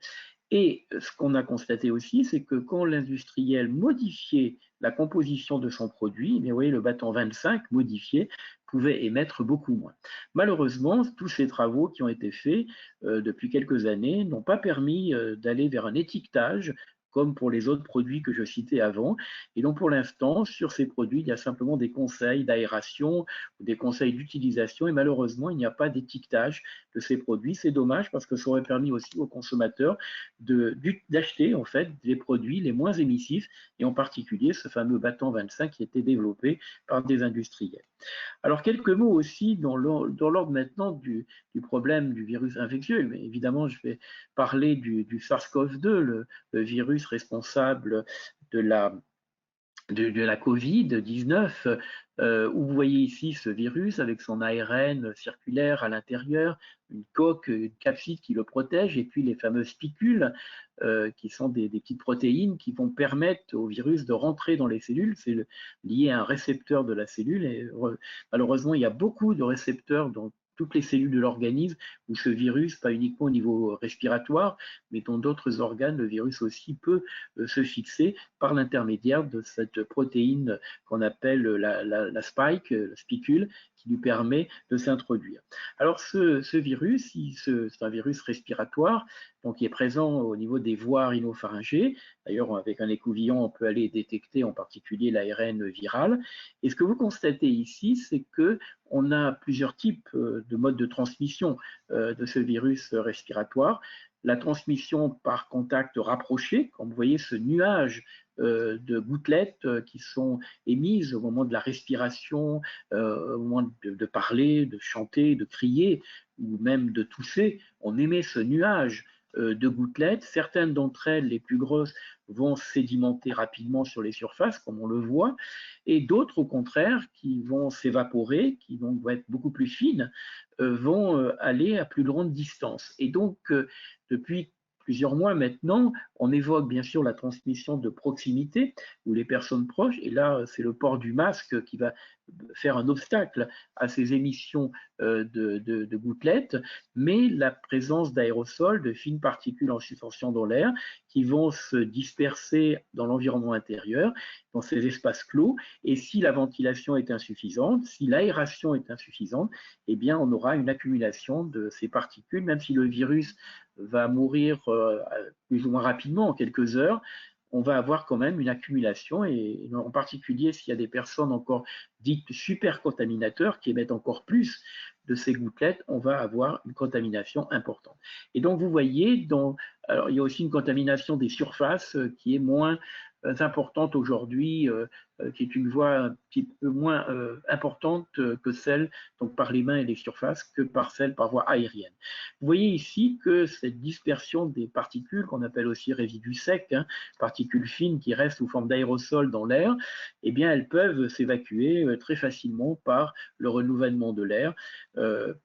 Et ce qu'on a constaté aussi, c'est que quand l'industriel modifiait la composition de son produit, vous voyez, le bâton 25 modifié pouvait émettre beaucoup moins. Malheureusement, tous ces travaux qui ont été faits depuis quelques années n'ont pas permis d'aller vers un étiquetage comme pour les autres produits que je citais avant. Et donc, pour l'instant, sur ces produits, il y a simplement des conseils d'aération ou des conseils d'utilisation. Et malheureusement, il n'y a pas d'étiquetage de ces produits. C'est dommage parce que ça aurait permis aussi aux consommateurs d'acheter en fait des produits les moins émissifs, et en particulier ce fameux battant 25 qui a été développé par des industriels. Alors, quelques mots aussi dans l'ordre maintenant du problème du virus infectieux. Mais évidemment, je vais parler du SARS-CoV-2, le virus responsable de la Covid-19, où vous voyez ici ce virus avec son ARN circulaire à l'intérieur, une coque, une capside qui le protège, et puis les fameuses spicules, qui sont des petites protéines qui vont permettre au virus de rentrer dans les cellules. C'est lié à un récepteur de la cellule, et malheureusement, il y a beaucoup de récepteurs dans toutes les cellules de l'organisme où ce virus, pas uniquement au niveau respiratoire, mais dans d'autres organes, le virus aussi peut se fixer par l'intermédiaire de cette protéine qu'on appelle la spike, la spicule, qui lui permet de s'introduire. Alors ce virus, c'est un virus respiratoire, donc qui est présent au niveau des voies rhinopharyngées. D'ailleurs, avec un écouvillon, on peut aller détecter en particulier l'ARN viral. Et ce que vous constatez ici, c'est qu'on a plusieurs types de modes de transmission de ce virus respiratoire. La transmission par contact rapproché, comme vous voyez ce nuage de gouttelettes qui sont émises au moment de la respiration, au moment de parler, de chanter, de crier, ou même de tousser. On émet ce nuage de gouttelettes. Certaines d'entre elles, les plus grosses, vont sédimenter rapidement sur les surfaces, comme on le voit, et d'autres, au contraire, qui vont s'évaporer, qui vont être beaucoup plus fines, vont aller à plus grande distance. Et donc, depuis plusieurs mois maintenant, on évoque bien sûr la transmission de proximité, ou les personnes proches, et là, c'est le port du masque qui va faire un obstacle à ces émissions de gouttelettes, mais la présence d'aérosols, de fines particules en suspension dans l'air, qui vont se disperser dans l'environnement intérieur, dans ces espaces clos, et si la ventilation est insuffisante, si l'aération est insuffisante, eh bien on aura une accumulation de ces particules, même si le virus va mourir plus ou moins rapidement, en quelques heures, on va avoir quand même une accumulation, et en particulier s'il y a des personnes encore dites super contaminateurs qui émettent encore plus de ces gouttelettes, on va avoir une contamination importante. Et donc vous voyez, alors il y a aussi une contamination des surfaces qui est moins importante aujourd'hui, qui est une voie un petit peu moins importante que celle donc par les mains et les surfaces que par celle par voie aérienne. Vous voyez ici que cette dispersion des particules, qu'on appelle aussi résidus secs, particules fines qui restent sous forme d'aérosols dans l'air, eh bien elles peuvent s'évacuer très facilement par le renouvellement de l'air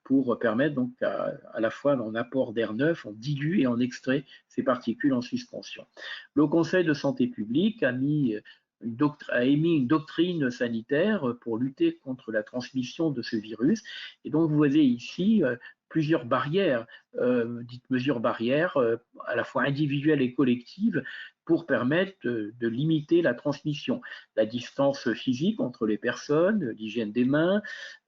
pour permettre donc à la fois en apport d'air neuf, on dilue et on extrait ces particules en suspension. Le Conseil de santé publique a émis une doctrine sanitaire pour lutter contre la transmission de ce virus. Et donc, vous voyez ici plusieurs barrières, dites mesures barrières, à la fois individuelles et collectives, pour permettre de limiter la transmission. La distance physique entre les personnes, l'hygiène des mains,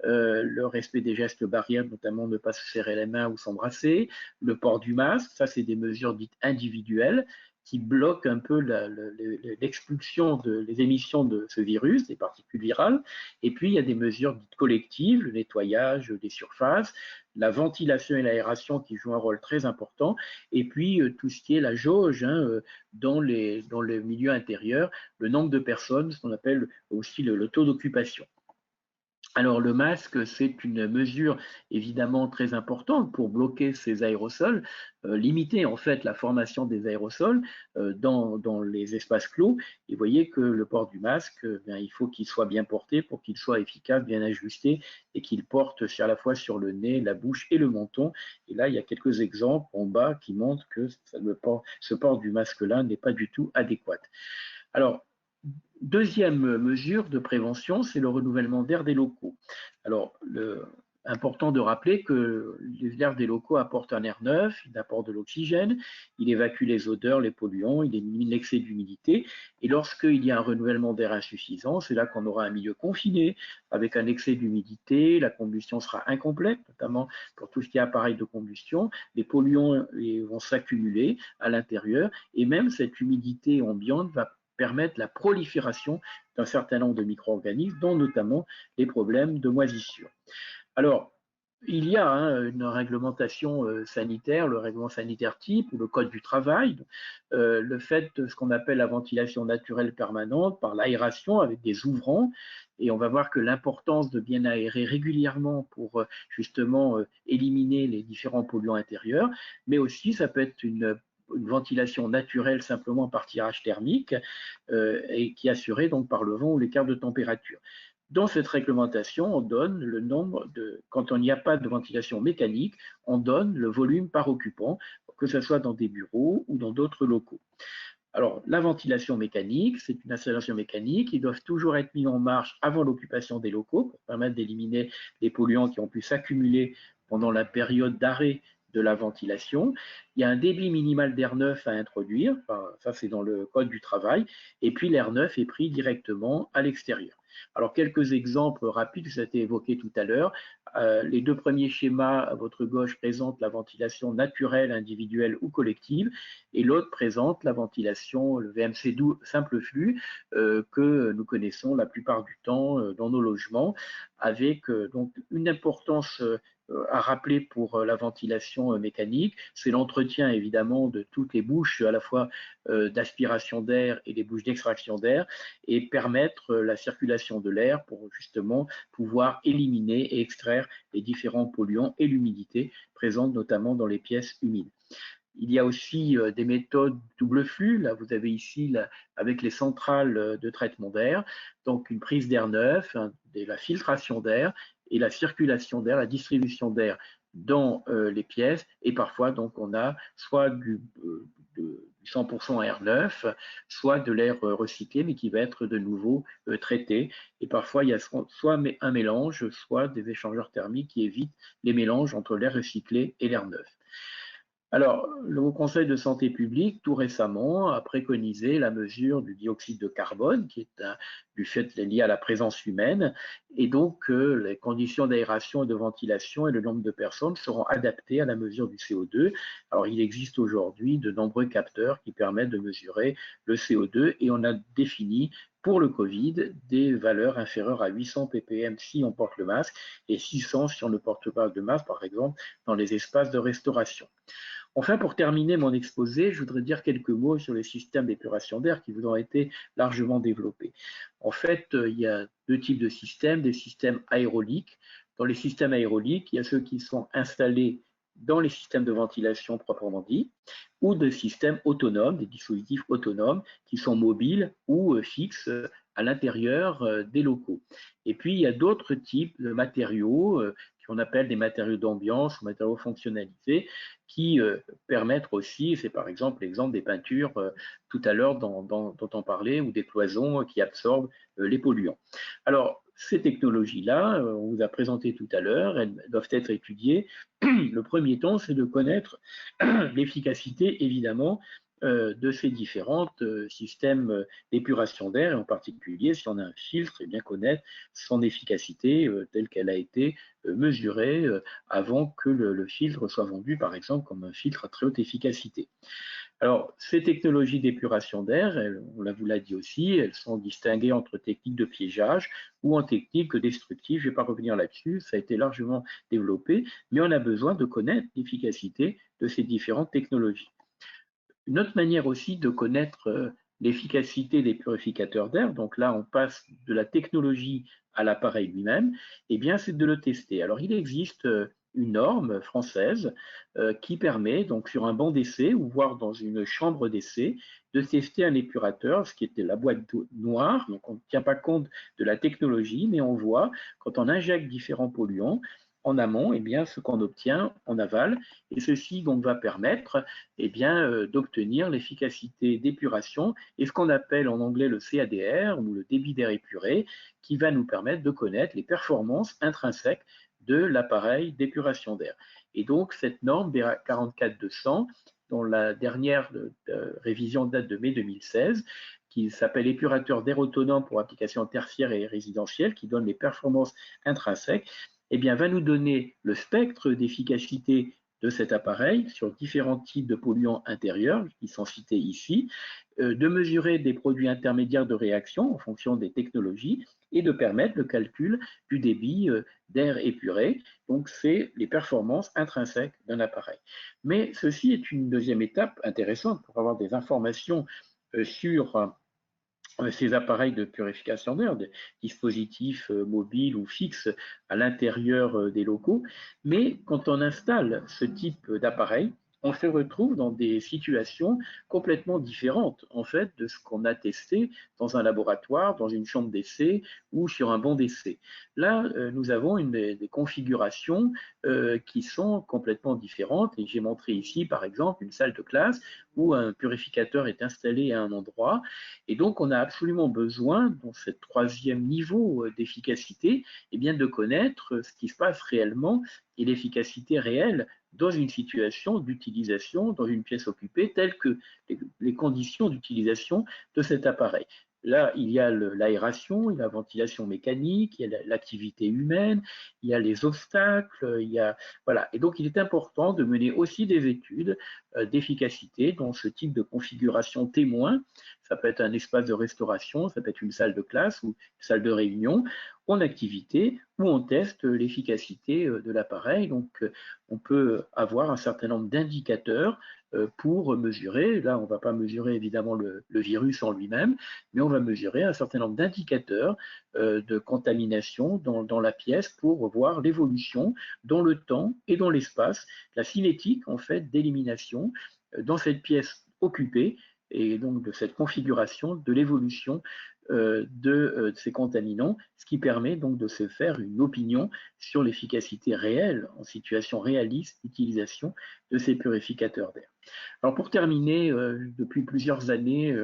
le respect des gestes barrières, notamment ne pas se serrer les mains ou s'embrasser, le port du masque, ça c'est des mesures dites individuelles qui bloquent un peu l'expulsion les émissions de ce virus, des particules virales. Et puis il y a des mesures dites collectives, le nettoyage des surfaces, la ventilation et l'aération qui jouent un rôle très important, et puis tout ce qui est la jauge dans le milieu intérieur, le nombre de personnes, ce qu'on appelle aussi le taux d'occupation. Alors le masque, c'est une mesure évidemment très importante pour bloquer ces aérosols, limiter en fait la formation des aérosols dans les espaces clos. Et vous voyez que le port du masque, il faut qu'il soit bien porté pour qu'il soit efficace, bien ajusté, et qu'il porte à la fois sur le nez, la bouche et le menton. Et là, il y a quelques exemples en bas qui montrent que ce port du masque-là n'est pas du tout adéquat. Alors, deuxième mesure de prévention, c'est le renouvellement d'air des locaux. Alors, Important de rappeler que l'air des locaux apporte un air neuf, il apporte de l'oxygène, il évacue les odeurs, les polluants, il élimine l'excès d'humidité. Et lorsqu'il y a un renouvellement d'air insuffisant, c'est là qu'on aura un milieu confiné avec un excès d'humidité, la combustion sera incomplète, notamment pour tout ce qui est appareil de combustion, les polluants vont s'accumuler à l'intérieur et même cette humidité ambiante va permettre la prolifération d'un certain nombre de micro-organismes, dont notamment les problèmes de moisissure. Alors, il y a une réglementation sanitaire, le règlement sanitaire type ou le code du travail, le fait de ce qu'on appelle la ventilation naturelle permanente par l'aération avec des ouvrants. Et on va voir que l'importance de bien aérer régulièrement pour justement éliminer les différents polluants intérieurs, mais aussi ça peut être une ventilation naturelle simplement par tirage thermique et qui est assurée donc par le vent ou l'écart de température. Dans cette réglementation, on donne le nombre de, quand il n'y a pas de ventilation mécanique, on donne le volume par occupant, que ce soit dans des bureaux ou dans d'autres locaux. Alors, la ventilation mécanique, c'est une installation mécanique. Ils doivent toujours être mis en marche avant l'occupation des locaux pour permettre d'éliminer les polluants qui ont pu s'accumuler pendant la période d'arrêt de la ventilation. Il y a un débit minimal d'air neuf à introduire, enfin, ça c'est dans le code du travail, et puis l'air neuf est pris directement à l'extérieur. Alors, quelques exemples rapides, ça a été évoqué tout à l'heure. Les deux premiers schémas à votre gauche présentent la ventilation naturelle, individuelle ou collective, et l'autre présente la ventilation, le VMC simple flux, que nous connaissons la plupart du temps dans nos logements, avec donc une importance à rappeler pour la ventilation mécanique, c'est l'entretien évidemment de toutes les bouches, à la fois d'aspiration d'air et les bouches d'extraction d'air, et permettre la circulation de l'air pour justement pouvoir éliminer et extraire les différents polluants et l'humidité présente notamment dans les pièces humides. Il y a aussi des méthodes double flux. Là, vous avez ici, là, avec les centrales de traitement d'air, donc une prise d'air neuf, la filtration d'air et la circulation d'air, la distribution d'air dans les pièces. Et parfois, donc, on a soit du 100% air neuf, soit de l'air recyclé, mais qui va être de nouveau traité. Et parfois, il y a soit un mélange, soit des échangeurs thermiques qui évitent les mélanges entre l'air recyclé et l'air neuf. Alors, le Haut Conseil de santé publique, tout récemment, a préconisé la mesure du dioxyde de carbone, qui est du fait lié à la présence humaine, et donc les conditions d'aération et de ventilation et le nombre de personnes seront adaptées à la mesure du CO2. Alors, il existe aujourd'hui de nombreux capteurs qui permettent de mesurer le CO2, et on a défini pour le Covid des valeurs inférieures à 800 ppm si on porte le masque, et 600 si on ne porte pas de masque, par exemple, dans les espaces de restauration. Enfin, pour terminer mon exposé, je voudrais dire quelques mots sur les systèmes d'épuration d'air qui vous ont été largement développés. En fait, il y a deux types de systèmes, des systèmes aéroliques. Dans les systèmes aéroliques, il y a ceux qui sont installés dans les systèmes de ventilation proprement dit, ou des systèmes autonomes, des dispositifs autonomes qui sont mobiles ou fixes à l'intérieur des locaux. Et puis, il y a d'autres types de matériaux qu'on appelle des matériaux d'ambiance ou matériaux fonctionnalisés qui permettent aussi, c'est par exemple l'exemple des peintures tout à l'heure dont on parlait, ou des cloisons qui absorbent les polluants. Alors, ces technologies-là, on vous a présenté tout à l'heure, elles doivent être étudiées. Le premier temps, c'est de connaître l'efficacité, évidemment, de ces différents systèmes d'épuration d'air, et en particulier, si on a un filtre, et bien connaître son efficacité telle qu'elle a été mesurée avant que le filtre soit vendu, par exemple, comme un filtre à très haute efficacité. Alors, ces technologies d'épuration d'air, on vous l'a dit aussi, elles sont distinguées entre techniques de piégeage ou en techniques destructives. Je ne vais pas revenir là-dessus, ça a été largement développé, mais on a besoin de connaître l'efficacité de ces différentes technologies. Une autre manière aussi de connaître l'efficacité des purificateurs d'air, donc là on passe de la technologie à l'appareil lui-même, eh bien c'est de le tester. Alors il existe une norme française qui permet donc sur un banc d'essai ou voire dans une chambre d'essai de tester un épurateur, ce qui était la boîte noire, donc on ne tient pas compte de la technologie, mais on voit quand on injecte différents polluants, en amont, eh bien, ce qu'on obtient en aval, et ceci donc va permettre eh bien, d'obtenir l'efficacité d'épuration et ce qu'on appelle en anglais le CADR ou le débit d'air épuré, qui va nous permettre de connaître les performances intrinsèques de l'appareil d'épuration d'air. Et donc, cette norme BA 44200, dont la dernière révision date de mai 2016, qui s'appelle épurateur d'air autonome pour applications tertiaires et résidentielles, qui donne les performances intrinsèques, eh bien, va nous donner le spectre d'efficacité de cet appareil sur différents types de polluants intérieurs, qui sont cités ici, de mesurer des produits intermédiaires de réaction en fonction des technologies et de permettre le calcul du débit d'air épuré. Donc, c'est les performances intrinsèques d'un appareil. Mais ceci est une deuxième étape intéressante pour avoir des informations sur ces appareils de purification d'air, des dispositifs mobiles ou fixes à l'intérieur des locaux. Mais quand on installe ce type d'appareil, on se retrouve dans des situations complètement différentes, en fait, de ce qu'on a testé dans un laboratoire, dans une chambre d'essai ou sur un banc d'essai. Là, nous avons des configurations qui sont complètement différentes. Et j'ai montré ici, par exemple, une salle de classe où un purificateur est installé à un endroit. Et donc, on a absolument besoin, dans ce troisième niveau d'efficacité, eh bien, de connaître ce qui se passe réellement et l'efficacité réelle dans une situation d'utilisation, dans une pièce occupée, telles que les conditions d'utilisation de cet appareil. Là, il y a l'aération, il y a la ventilation mécanique, il y a l'activité humaine, il y a les obstacles, il y a, voilà. Et donc, il est important de mener aussi des études d'efficacité dans ce type de configuration témoin. Ça peut être un espace de restauration, ça peut être une salle de classe ou une salle de réunion, en activité, où on teste l'efficacité de l'appareil. Donc, on peut avoir un certain nombre d'indicateurs pour mesurer, là on ne va pas mesurer évidemment le virus en lui-même, mais on va mesurer un certain nombre d'indicateurs de contamination dans la pièce pour voir l'évolution dans le temps et dans l'espace, la cinétique en fait d'élimination dans cette pièce occupée et donc de cette configuration de l'évolution de ces contaminants, ce qui permet donc de se faire une opinion sur l'efficacité réelle en situation réaliste d'utilisation de ces purificateurs d'air. Alors pour terminer, depuis plusieurs années,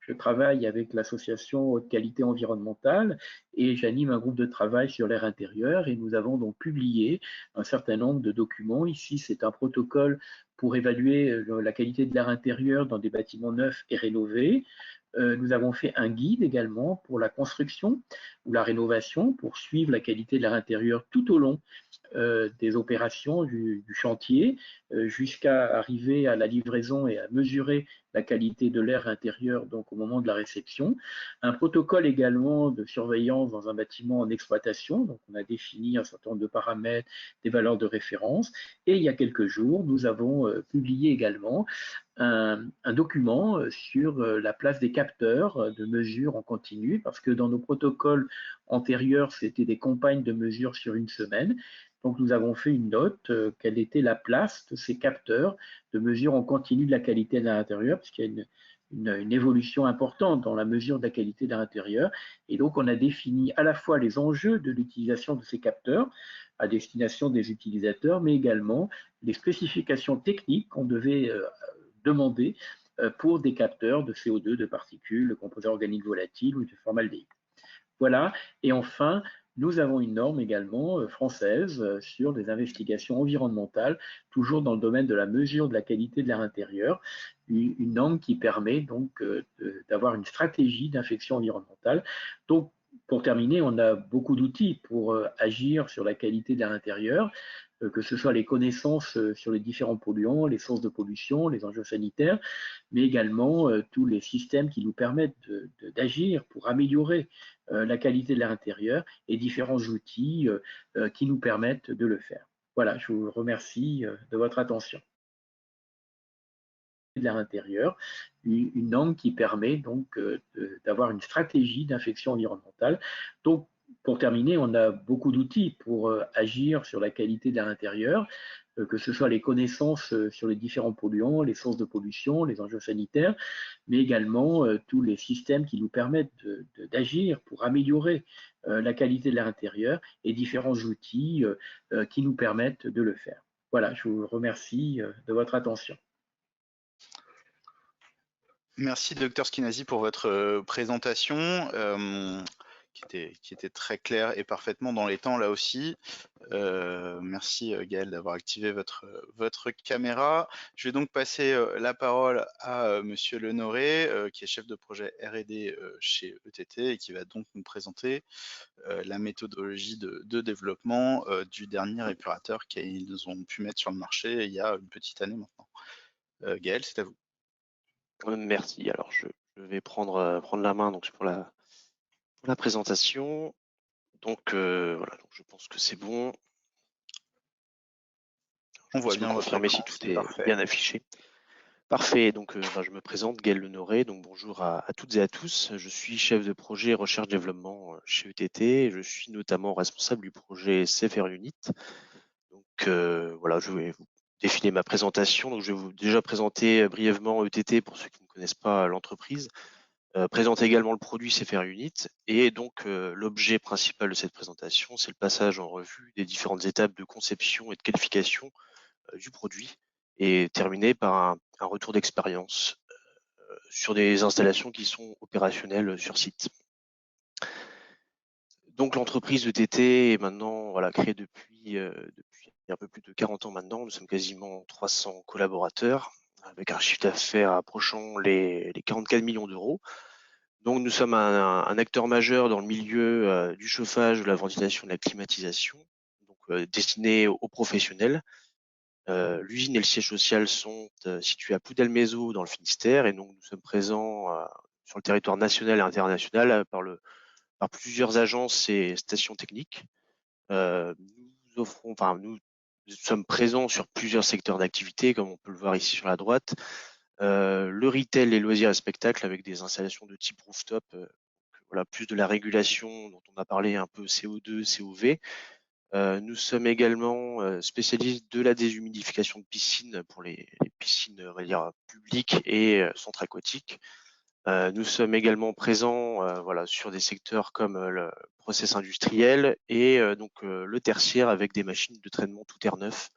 je travaille avec l'association Haute Qualité Environnementale et j'anime un groupe de travail sur l'air intérieur et nous avons donc publié un certain nombre de documents. Ici, c'est un protocole pour évaluer la qualité de l'air intérieur dans des bâtiments neufs et rénovés. Nous avons fait un guide également pour la construction ou la rénovation pour suivre la qualité de l'air intérieur tout au long des opérations du chantier jusqu'à arriver à la livraison et à mesurer la qualité de l'air intérieur donc au moment de la réception. Un protocole également de surveillance dans un bâtiment en exploitation, donc on a défini un certain nombre de paramètres, des valeurs de référence et il y a quelques jours nous avons publié également un document sur la place des capteurs de mesure en continu parce que dans nos protocoles antérieurs c'était des campagnes de mesure sur une semaine. Donc, nous avons fait une note, quelle était la place de ces capteurs de mesure en continu de la qualité de l'air intérieur, puisqu'il y a une évolution importante dans la mesure de la qualité de l'air intérieur. Et donc, on a défini à la fois les enjeux de l'utilisation de ces capteurs à destination des utilisateurs, mais également les spécifications techniques qu'on devait demander pour des capteurs de CO2, de particules, de composés organiques volatiles ou de formaldéhyde. Voilà. Et enfin, nous avons une norme également française sur les investigations environnementales, toujours dans le domaine de la mesure de la qualité de l'air intérieur, une norme qui permet donc d'avoir une stratégie d'infection environnementale. Donc, pour terminer, on a beaucoup d'outils pour agir sur la qualité de l'air intérieur, que ce soit les connaissances sur les différents polluants, les sources de pollution, les enjeux sanitaires, mais également tous les systèmes qui nous permettent d'agir pour améliorer la qualité de l'air intérieur et différents outils qui nous permettent de le faire. Voilà, je vous remercie de votre attention. De l'air intérieur, une norme qui permet donc d'avoir une stratégie d'infection environnementale. Donc, pour terminer, on a beaucoup d'outils pour agir sur la qualité de l'air intérieur, que ce soit les connaissances sur les différents polluants, les sources de pollution, les enjeux sanitaires, mais également tous les systèmes qui nous permettent d'agir pour améliorer la qualité de l'air intérieur et différents outils qui nous permettent de le faire. Voilà, je vous remercie de votre attention. Merci, Dr Skinazi, pour votre présentation. qui était très clair et parfaitement dans les temps là aussi. Merci Gaël d'avoir activé votre caméra. Je vais donc passer la parole à Monsieur Lenoré, qui est chef de projet R&D chez ETT et qui va donc nous présenter la méthodologie de développement du dernier épurateur qu'ils ont pu mettre sur le marché il y a une petite année maintenant. Gaël, c'est à vous. Merci. Alors, je vais prendre la main donc, pour la présentation. Donc, voilà, donc je pense que c'est bon. On voit bien votre confirmer écran, si tout c'est est parfait. bien affiché. Parfait. Donc, je me présente, Gaël Lenoré. Donc, bonjour à toutes et à tous. Je suis chef de projet recherche-développement chez ETT. Je suis notamment responsable du projet CFR Unit. Donc, voilà, je vais vous défiler ma présentation. Donc, je vais vous déjà présenter brièvement ETT pour ceux qui ne connaissent pas l'entreprise. Présenter également le produit CFR Unit. Et donc, l'objet principal de cette présentation, c'est le passage en revue des différentes étapes de conception et de qualification du produit et terminer par un retour d'expérience sur des installations qui sont opérationnelles sur site. Donc, l'entreprise ETT est maintenant créée depuis un peu plus de 40 ans maintenant. Nous sommes quasiment 300 collaborateurs avec un chiffre d'affaires approchant les 44 millions d'euros. Donc, nous sommes un acteur majeur dans le milieu du chauffage, de la ventilation, de la climatisation, donc destiné aux professionnels. L'usine et le siège social sont situés à Ploudalmézeau dans le Finistère et donc nous sommes présents sur le territoire national et international par plusieurs agences et stations techniques. Nous sommes présents sur plusieurs secteurs d'activité, comme on peut le voir ici sur la droite. Le retail, les loisirs et spectacles avec des installations de type rooftop, voilà, plus de la régulation dont on a parlé un peu CO2, COV. Nous sommes également spécialistes de la déshumidification de piscines pour les piscines, on va dire, publiques et centres aquatiques. Nous sommes également présents voilà, sur des secteurs comme le process industriel et donc le tertiaire avec des machines de traitement tout air neuf.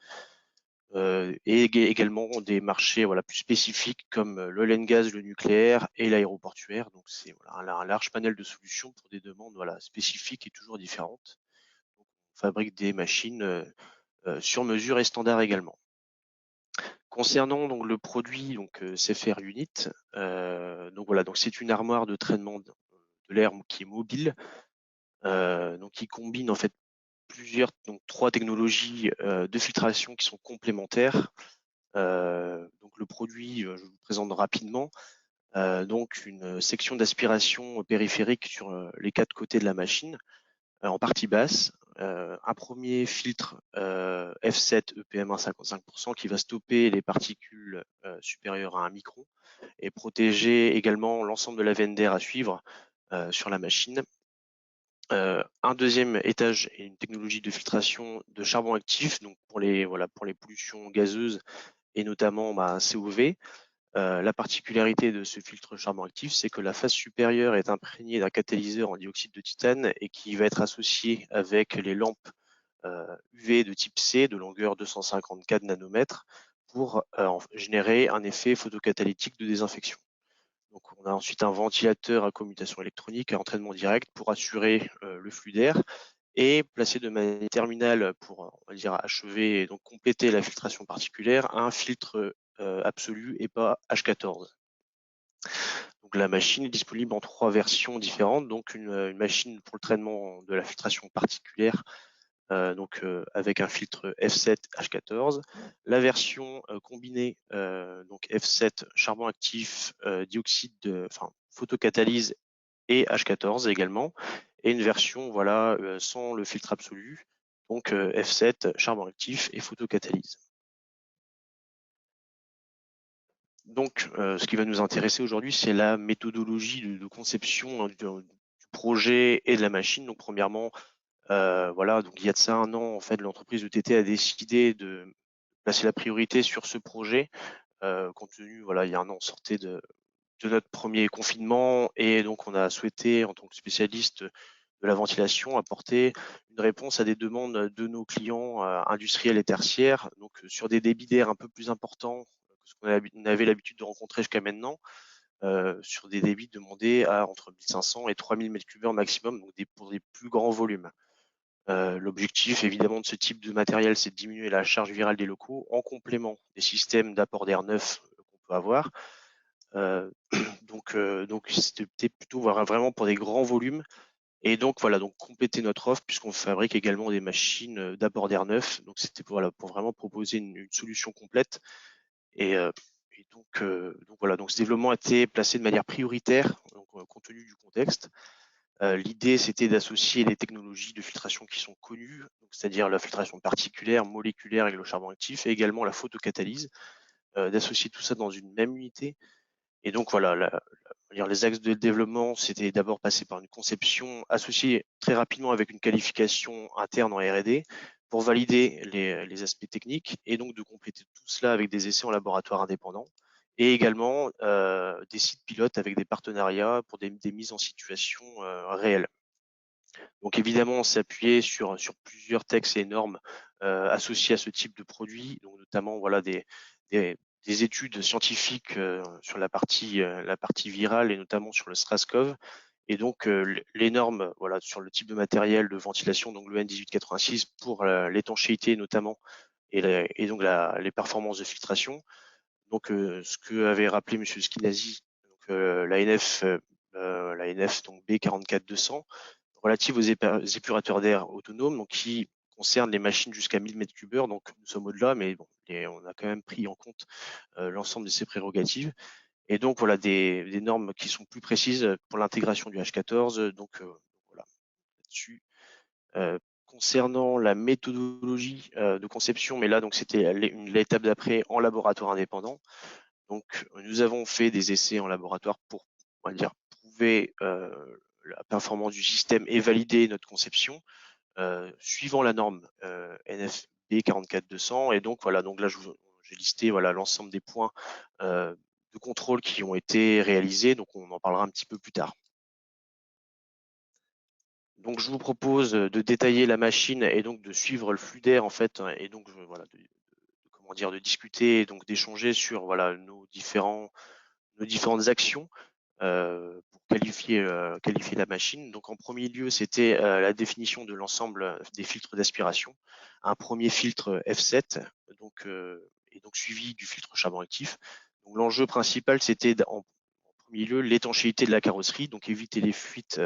Et également des marchés voilà, plus spécifiques comme l'oil and gas, le nucléaire et l'aéroportuaire. Donc c'est voilà, un large panel de solutions pour des demandes voilà, spécifiques et toujours différentes. Donc, on fabrique des machines sur mesure et standard également. Concernant donc le produit donc CFR Unit, donc voilà, donc c'est une armoire de traitement de l'air qui est mobile, donc qui combine en fait trois technologies de filtration qui sont complémentaires. Donc le produit, je vous présente rapidement. Donc une section d'aspiration périphérique sur les 4 côtés de la machine, en partie basse. Un premier filtre F7 EPM1 55% qui va stopper les particules supérieures à 1 micron et protéger également l'ensemble de la veine d'air à suivre sur la machine. Un deuxième étage est une technologie de filtration de charbon actif, donc pour les pollutions gazeuses et notamment COV. La particularité de ce filtre charbon actif, c'est que la face supérieure est imprégnée d'un catalyseur en dioxyde de titane et qui va être associé avec les lampes UV de type C de longueur 254 nanomètres pour générer un effet photocatalytique de désinfection. Donc, on a ensuite un ventilateur à commutation électronique à entraînement direct pour assurer le flux d'air et placer de manière terminale pour, on va dire, achever et donc compléter la filtration particulière un filtre absolu et pas H14. Donc la machine est disponible en 3 versions différentes, donc une machine pour le traitement de la filtration particulière, avec un filtre F7 H14, la version combinée donc F7 charbon actif, photocatalyse et H14 également, et une version voilà sans le filtre absolu, donc F7 charbon actif et photocatalyse. Donc, ce qui va nous intéresser aujourd'hui, c'est la méthodologie de conception du projet et de la machine. Donc, premièrement, voilà, donc il y a de ça 1 an, en fait, l'entreprise ETT a décidé de placer la priorité sur ce projet, compte tenu, voilà, il y a 1 an, on sortait de notre premier confinement et donc on a souhaité, en tant que spécialiste de la ventilation, apporter une réponse à des demandes de nos clients industriels et tertiaires, donc sur des débits d'air un peu plus importants que ce qu'on avait l'habitude de rencontrer jusqu'à maintenant, sur des débits demandés à entre 1500 et 3000 m3 maximum, donc pour des plus grands volumes. L'objectif évidemment de ce type de matériel, c'est de diminuer la charge virale des locaux en complément des systèmes d'apport d'air neuf qu'on peut avoir. Donc c'était plutôt vraiment pour des grands volumes. Et donc voilà, donc compléter notre offre puisqu'on fabrique également des machines d'apport d'air neuf. Donc c'était pour vraiment proposer une solution complète. Et donc voilà, donc ce développement a été placé de manière prioritaire, donc, compte tenu du contexte. L'idée, c'était d'associer les technologies de filtration qui sont connues, c'est-à-dire la filtration particulière, moléculaire avec le charbon actif, et également la photocatalyse, d'associer tout ça dans une même unité. Et donc voilà, les axes de développement, c'était d'abord passer par une conception associée très rapidement avec une qualification interne en R&D pour valider les aspects techniques et donc de compléter tout cela avec des essais en laboratoire indépendants et également des sites pilotes avec des partenariats pour des mises en situation réelles. Donc évidemment, on s'est appuyé sur plusieurs textes et normes associés à ce type de produit, donc notamment voilà des études scientifiques sur la partie virale et notamment sur le SRAS-CoV. Et donc les normes voilà sur le type de matériel de ventilation, donc le N1886 pour l'étanchéité notamment et donc les performances de filtration. Donc ce que avait rappelé Monsieur Skinazi, donc l'ANF donc B44200 relative aux épurateurs d'air autonomes, donc qui concerne les machines jusqu'à 1000 m3. Donc nous sommes au-delà, mais bon, on a quand même pris en compte l'ensemble de ces prérogatives. Et donc voilà des normes qui sont plus précises pour l'intégration du H14. Donc voilà là-dessus. Concernant la méthodologie de conception, mais là donc c'était l'étape d'après en laboratoire indépendant. Donc nous avons fait des essais en laboratoire pour, on va dire, prouver la performance du système et valider notre conception suivant la norme NFB 44200. Et donc voilà, donc là j'ai listé voilà l'ensemble des points de contrôle qui ont été réalisés. Donc on en parlera un petit peu plus tard. Donc je vous propose de détailler la machine et donc de suivre le flux d'air en fait, et donc voilà de discuter et donc d'échanger sur voilà nos différentes actions pour qualifier la machine. Donc en premier lieu, c'était la définition de l'ensemble des filtres d'aspiration. Un premier filtre F7, et donc suivi du filtre charbon actif. Donc l'enjeu principal, c'était en premier lieu l'étanchéité de la carrosserie, donc éviter les fuites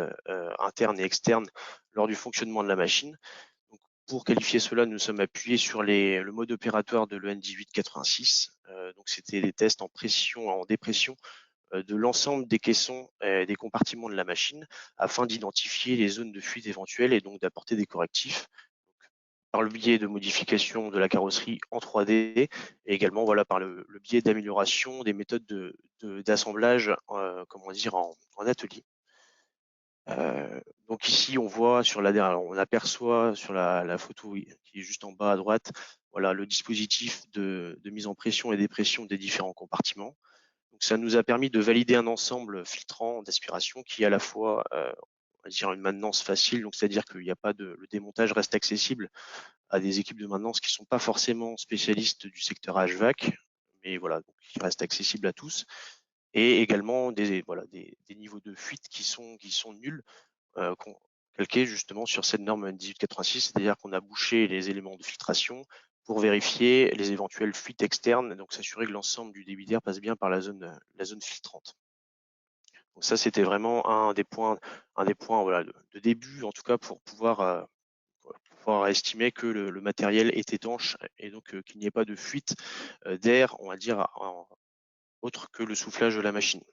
internes et externes lors du fonctionnement de la machine. Donc, pour qualifier cela, nous sommes appuyés sur le mode opératoire de l'EN1886. Donc c'était des tests en pression, en dépression de l'ensemble des caissons et des compartiments de la machine afin d'identifier les zones de fuite éventuelles et donc d'apporter des correctifs par le biais de modification de la carrosserie en 3D et également voilà par le biais d'amélioration des méthodes d'assemblage comment dire en atelier. Donc ici on voit sur on aperçoit sur la photo qui est juste en bas à droite voilà le dispositif de mise en pression et dépression des différents compartiments. Donc ça nous a permis de valider un ensemble filtrant d'aspiration qui est à la fois on va dire une maintenance facile, donc c'est-à-dire qu'il n'y a pas le démontage reste accessible à des équipes de maintenance qui ne sont pas forcément spécialistes du secteur HVAC, mais voilà, donc qui restent accessibles à tous, et également des niveaux de fuite qui sont nuls, calqués justement sur cette norme 1886, c'est-à-dire qu'on a bouché les éléments de filtration pour vérifier les éventuelles fuites externes, donc s'assurer que l'ensemble du débit d'air passe bien par la zone filtrante. Donc ça, c'était vraiment un des points voilà, de début, en tout cas, pour pouvoir estimer que le matériel est étanche et donc qu'il n'y ait pas de fuite d'air, on va dire, autre que le soufflage de la machine.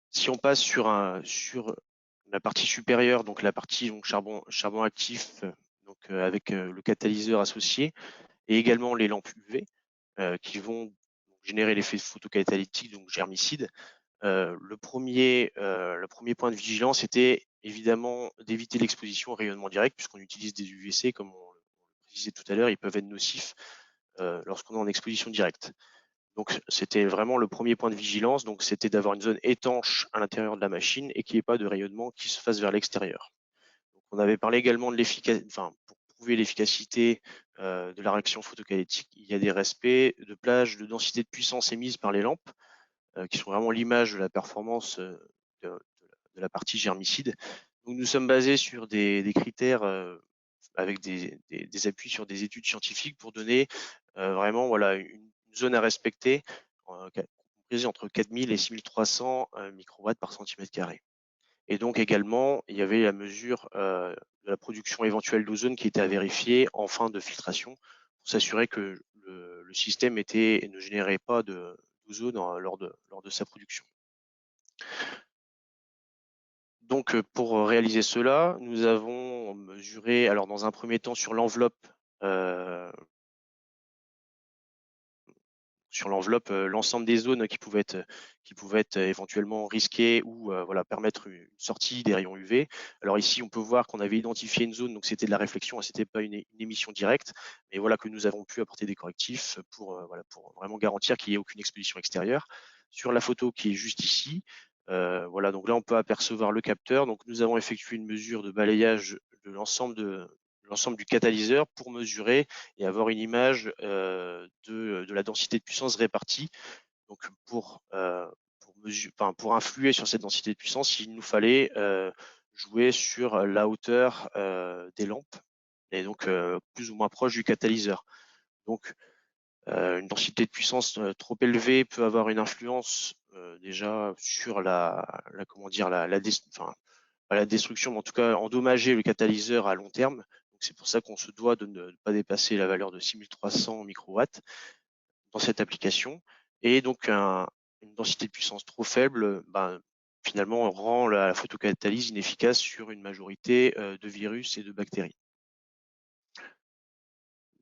Si on passe sur la partie supérieure, donc la partie donc charbon actif, donc avec le catalyseur associé et également les lampes UV qui vont générer l'effet photocatalytique, donc germicide. Le premier point de vigilance était évidemment d'éviter l'exposition au rayonnement direct puisqu'on utilise des UVC, comme on le précisait tout à l'heure, ils peuvent être nocifs lorsqu'on est en exposition directe. Donc c'était vraiment le premier point de vigilance, donc c'était d'avoir une zone étanche à l'intérieur de la machine et qu'il n'y ait pas de rayonnement qui se fasse vers l'extérieur. On avait parlé également de l'efficacité, pour prouver l'efficacité de la réaction photocatalytique, il y a des respects de plage de densité de puissance émise par les lampes qui sont vraiment l'image de la performance de la partie germicide. Donc nous sommes basés sur des critères avec des appuis sur des études scientifiques pour donner vraiment voilà, une zone à respecter comprise entre 4000 et 6300 microwatts par centimètre carré. Et donc également, il y avait la mesure de la production éventuelle d'ozone qui était à vérifier en fin de filtration pour s'assurer que le système ne générait pas d'ozone lors de sa production. Donc pour réaliser cela, nous avons mesuré, alors dans un premier temps sur l'enveloppe l'ensemble des zones qui pouvaient être éventuellement risquées ou voilà, permettre une sortie des rayons UV. Alors ici, on peut voir qu'on avait identifié une zone, donc c'était de la réflexion, c'était pas une émission directe, mais voilà que nous avons pu apporter des correctifs pour vraiment garantir qu'il n'y ait aucune exposition extérieure. Sur la photo qui est juste ici, voilà, donc là on peut apercevoir le capteur. Donc nous avons effectué une mesure de balayage de l'ensemble du catalyseur pour mesurer et avoir une image de la densité de puissance répartie. Donc pour influer sur cette densité de puissance, il nous fallait jouer sur la hauteur des lampes et donc plus ou moins proche du catalyseur. Donc une densité de puissance trop élevée peut avoir une influence déjà sur la destruction, mais en tout cas endommager le catalyseur à long terme. C'est pour ça qu'on se doit de ne pas dépasser la valeur de 6300 microwatts dans cette application. Et donc, une densité de puissance trop faible, finalement, rend la photocatalyse inefficace sur une majorité de virus et de bactéries.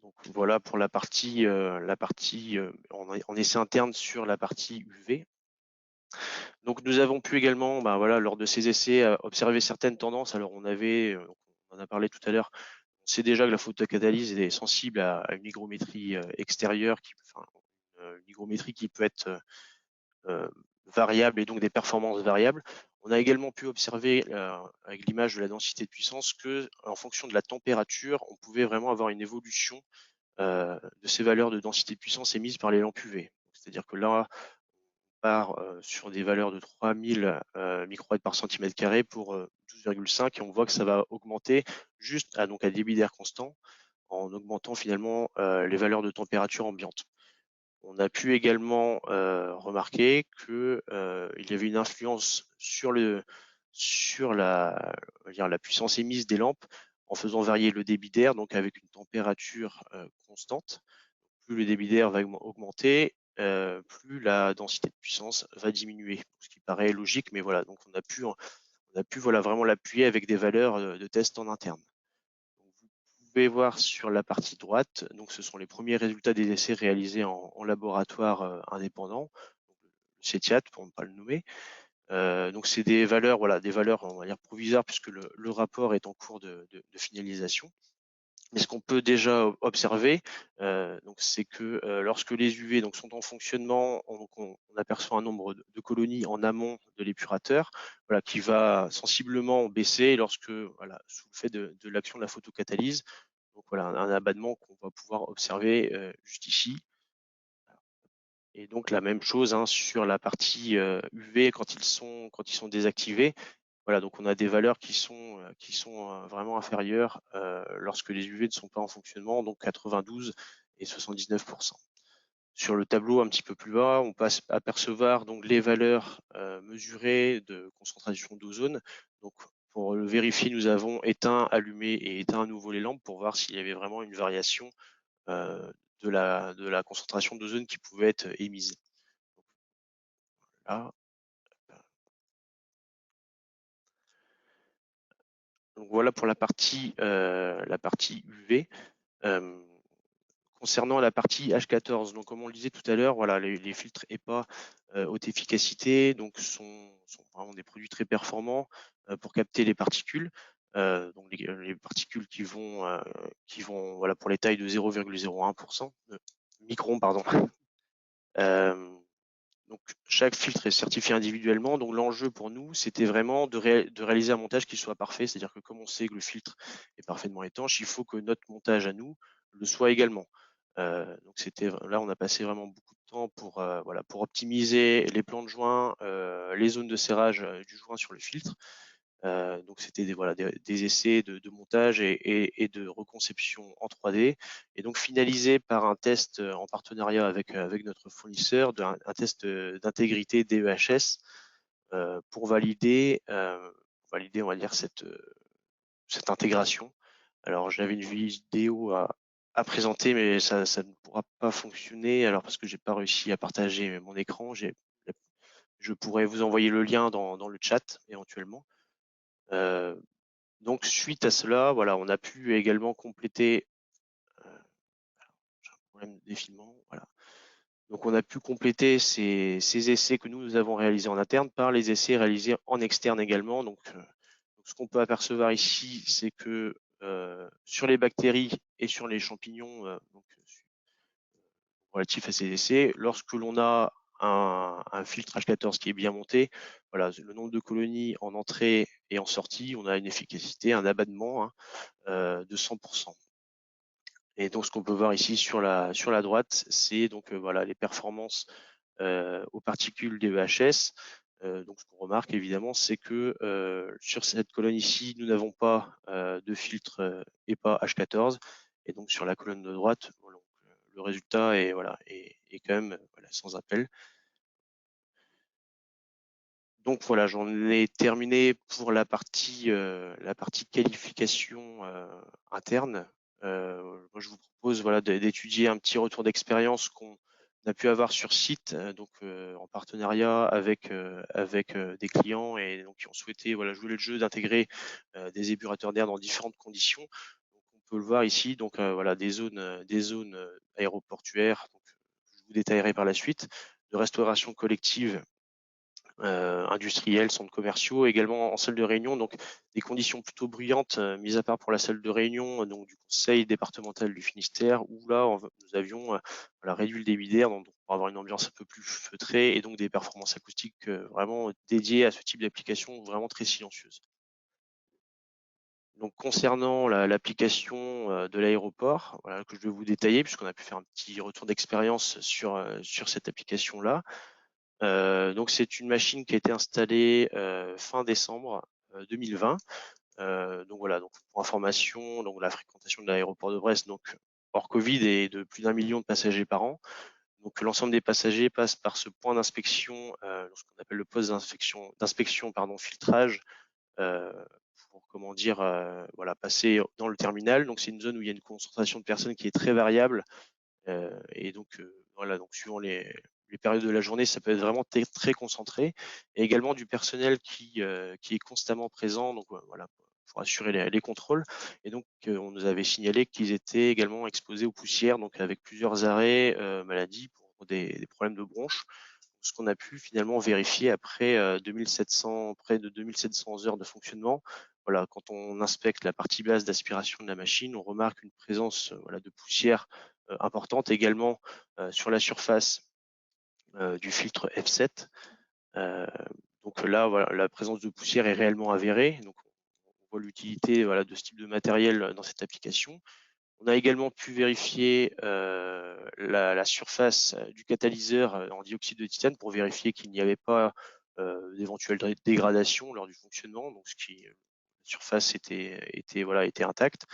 Donc voilà pour la partie en essai interne sur la partie UV. Donc nous avons pu également, lors de ces essais, observer certaines tendances. Alors on en a parlé tout à l'heure. On sait déjà que la photocatalyse est sensible à une hygrométrie extérieure, une hygrométrie qui peut être variable et donc des performances variables. On a également pu observer avec l'image de la densité de puissance que, en fonction de la température, on pouvait vraiment avoir une évolution de ces valeurs de densité de puissance émises par les lampes UV. C'est-à-dire que là, on part sur des valeurs de 3000 microwatts par centimètre carré pour 12,5 et on voit que ça va augmenter juste à débit d'air constant en augmentant finalement les valeurs de température ambiante. On a pu également remarquer qu'il y avait une influence sur la puissance émise des lampes en faisant varier le débit d'air, donc avec une température constante. Plus le débit d'air va augmenter, plus la densité de puissance va diminuer, ce qui paraît logique, mais voilà, donc on a pu vraiment l'appuyer avec des valeurs de test en interne. Vous pouvez voir sur la partie droite, donc ce sont les premiers résultats des essais réalisés en laboratoire indépendant, le CETIAT pour ne pas le nommer. Donc c'est des valeurs, on va dire provisoires puisque le rapport est en cours de finalisation. Mais ce qu'on peut déjà observer, c'est que lorsque les UV sont en fonctionnement, on aperçoit un nombre de colonies en amont de l'épurateur, qui va sensiblement baisser sous le fait de l'action de la photocatalyse. Donc voilà, un abattement qu'on va pouvoir observer juste ici. Et donc la même chose sur la partie UV quand ils sont désactivés. Voilà, donc on a des valeurs qui sont vraiment inférieures lorsque les UV ne sont pas en fonctionnement, donc 92 et 79%. Sur le tableau un petit peu plus bas, on peut apercevoir donc les valeurs mesurées de concentration d'ozone. Donc pour le vérifier, nous avons éteint, allumé et éteint à nouveau les lampes pour voir s'il y avait vraiment une variation de la concentration d'ozone qui pouvait être émise. Là. Donc voilà pour la partie UV. Concernant la partie H14, donc comme on le disait tout à l'heure, voilà, les filtres EPA haute efficacité donc sont vraiment des produits très performants pour capter les particules. Donc les particules qui vont pour les tailles de 0,01% microns, pardon. Donc chaque filtre est certifié individuellement. Donc l'enjeu pour nous, c'était vraiment de réaliser un montage qui soit parfait. C'est-à-dire que comme on sait que le filtre est parfaitement étanche, il faut que notre montage à nous le soit également. Donc là, on a passé vraiment beaucoup de temps pour voilà, pour optimiser les plans de joint, les zones de serrage du joint sur le filtre. Donc c'était des essais de montage et de reconception en 3D, et donc finalisé par un test en partenariat avec notre fournisseur, un test d'intégrité DEHS pour valider on va dire cette intégration. Alors j'avais une vidéo à présenter, mais ça ne pourra pas fonctionner, alors parce que j'ai pas réussi à partager mon écran. Je pourrais vous envoyer le lien dans le chat éventuellement. Donc suite à cela, voilà, on a pu également compléter. J'ai un problème de défilement, voilà. Donc on a pu compléter ces essais que nous avons réalisés en interne par les essais réalisés en externe également. Donc ce qu'on peut apercevoir ici, c'est que sur les bactéries et sur les champignons, relatif à ces essais, lorsque l'on a un filtre H14 qui est bien monté, voilà, le nombre de colonies en entrée et en sortie, on a une efficacité, un abattement de 100%. Et donc ce qu'on peut voir ici sur la droite, c'est donc voilà, les performances aux particules DEHS. Donc ce qu'on remarque évidemment, c'est que sur cette colonne ici, nous n'avons pas de filtre EPA H14, et donc sur la colonne de droite, voilà, le résultat est quand même sans appel. Donc voilà, j'en ai terminé pour la partie qualification interne. Moi, je vous propose d'étudier un petit retour d'expérience qu'on a pu avoir sur site, en partenariat avec des clients, et donc qui ont souhaité jouer le jeu d'intégrer des épurateurs d'air dans différentes conditions. Donc, on peut le voir ici, donc des zones aéroportuaires, donc, je vous détaillerai par la suite, de restauration collective, industriels, centres commerciaux, également en salle de réunion, donc des conditions plutôt bruyantes, mis à part pour la salle de réunion donc du conseil départemental du Finistère, où là nous avions réduit le débit d'air donc pour avoir une ambiance un peu plus feutrée, et donc des performances acoustiques vraiment dédiées à ce type d'application, vraiment très silencieuse. Donc concernant l'application de l'aéroport, que je vais vous détailler, puisqu'on a pu faire un petit retour d'expérience sur cette application-là. Donc c'est une machine qui a été installée fin décembre 2020. Donc voilà, donc pour information, donc la fréquentation de l'aéroport de Brest, donc hors Covid, est de plus d'1 million de passagers par an. Donc l'ensemble des passagers passent par ce point d'inspection, ce qu'on appelle le poste d'inspection filtrage, pour passer dans le terminal. Donc c'est une zone où il y a une concentration de personnes qui est très variable, et donc donc suivant les périodes de la journée, ça peut être vraiment très concentré, et également du personnel qui est constamment présent, donc pour assurer les contrôles. Et donc on nous avait signalé qu'ils étaient également exposés aux poussières, donc avec plusieurs arrêts maladie pour des problèmes de bronches. Ce qu'on a pu finalement vérifier après près de 2700 heures de fonctionnement. Voilà, quand on inspecte la partie basse d'aspiration de la machine, on remarque une présence de poussière importante, également sur la surface du filtre F7. Donc là, la présence de poussière est réellement avérée. Donc on voit l'utilité de ce type de matériel dans cette application. On a également pu vérifier la surface du catalyseur en dioxyde de titane pour vérifier qu'il n'y avait pas d'éventuelle dégradation lors du fonctionnement. Donc la surface était intacte.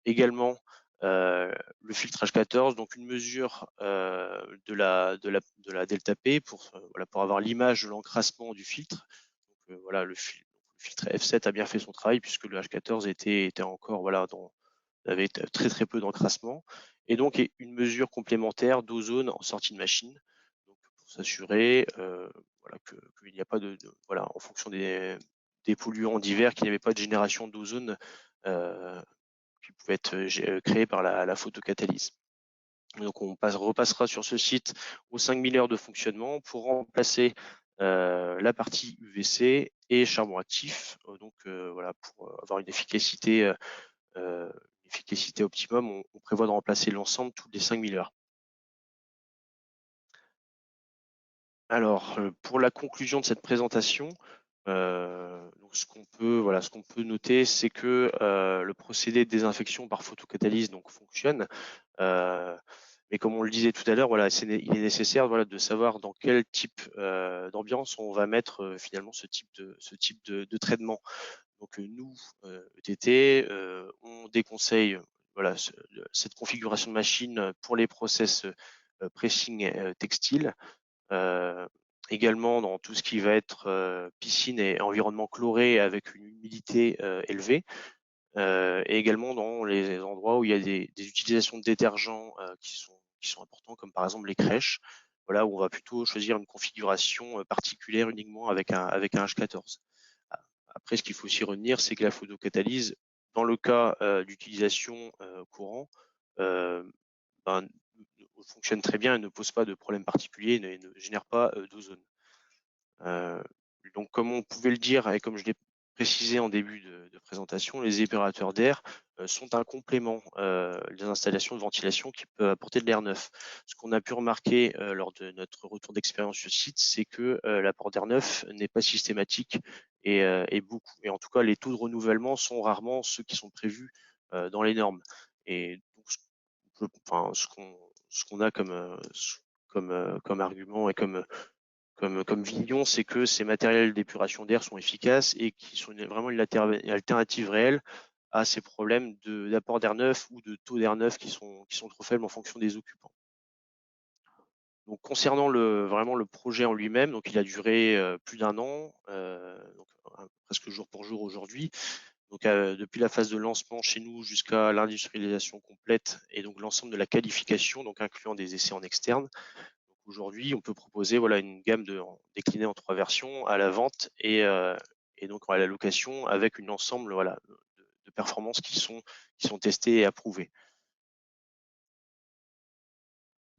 Également le filtre H14, donc une mesure de la delta P pour avoir l'image de l'encrassement du filtre. Donc le filtre F7 a bien fait son travail, puisque le H14 était encore avait très peu d'encrassement, et donc une mesure complémentaire d'ozone en sortie de machine, donc pour s'assurer qu'il n'y a pas en fonction des polluants divers, qu'il n'y avait pas de génération d'ozone qui pouvait être créée par la photocatalyse. Donc on repassera sur ce site aux 5000 heures de fonctionnement pour remplacer la partie UVC et charbon actif. Donc pour avoir une efficacité optimum, on prévoit de remplacer l'ensemble toutes les 5000 heures. Alors, pour la conclusion de cette présentation, donc ce qu'on peut noter, c'est que le procédé de désinfection par photocatalyse fonctionne, mais Mais comme on le disait tout à l'heure, voilà, il est nécessaire de savoir dans quel type d'ambiance on va mettre finalement ce type de traitement. Donc nous, ETT, on déconseille cette configuration de machine pour les process pressing textile. Également dans tout ce qui va être piscine et environnement chloré avec une humidité élevée. Et également dans les endroits où il y a des utilisations de détergents qui sont importants, comme par exemple les crèches, voilà, où on va plutôt choisir une configuration particulière uniquement avec un H14. Après, ce qu'il faut aussi retenir, c'est que la photocatalyse, dans le cas d'utilisation courant, fonctionne très bien et ne pose pas de problème particulier et ne génère pas d'ozone. Donc, comme on pouvait le dire et comme je l'ai précisé en début de présentation, les épurateurs d'air sont un complément des installations de ventilation qui peuvent apporter de l'air neuf. Ce qu'on a pu remarquer lors de notre retour d'expérience sur site, c'est que l'apport d'air neuf n'est pas systématique et en tout cas, les taux de renouvellement sont rarement ceux qui sont prévus dans les normes. Et donc, ce qu'on a comme argument et comme vision, c'est que ces matériels d'épuration d'air sont efficaces et qui sont vraiment une alternative réelle à ces problèmes d'apport d'air neuf ou de taux d'air neuf qui sont trop faibles en fonction des occupants. Donc concernant vraiment le projet en lui-même, donc il a duré plus d'1 an, donc presque jour pour jour aujourd'hui. Donc depuis la phase de lancement chez nous jusqu'à l'industrialisation complète et donc l'ensemble de la qualification, donc incluant des essais en externe. Aujourd'hui, on peut proposer une gamme déclinée en 3 versions à la vente et donc à la location avec un ensemble de performances qui sont testées et approuvées.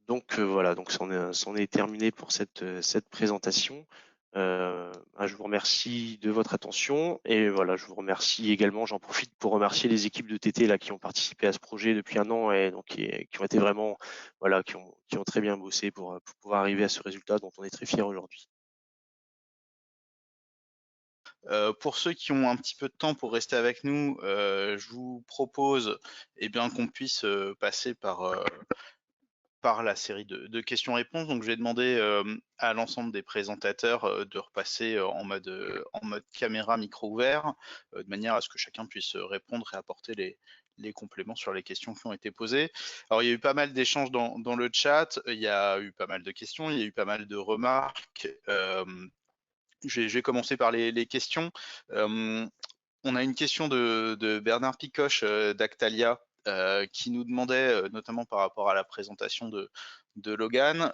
Donc voilà, donc c'en est terminé pour cette présentation. Je vous remercie de votre attention et voilà, je vous remercie également, j'en profite pour remercier les équipes de TT là qui ont participé à ce projet depuis 1 an et donc qui ont été vraiment qui ont très bien bossé pour pouvoir arriver à ce résultat dont on est très fiers aujourd'hui. Pour ceux qui ont un petit peu de temps pour rester avec nous, je vous propose qu'on puisse passer par la série de questions-réponses. Donc, je vais demander à l'ensemble des présentateurs de repasser en mode caméra, micro ouvert, de manière à ce que chacun puisse répondre et apporter les compléments sur les questions qui ont été posées. Alors, il y a eu pas mal d'échanges dans le chat, il y a eu pas mal de questions, il y a eu pas mal de remarques. Je vais commencer par les questions. On a une question de Bernard Picoche d'Actalia qui nous demandait, notamment par rapport à la présentation de Logan,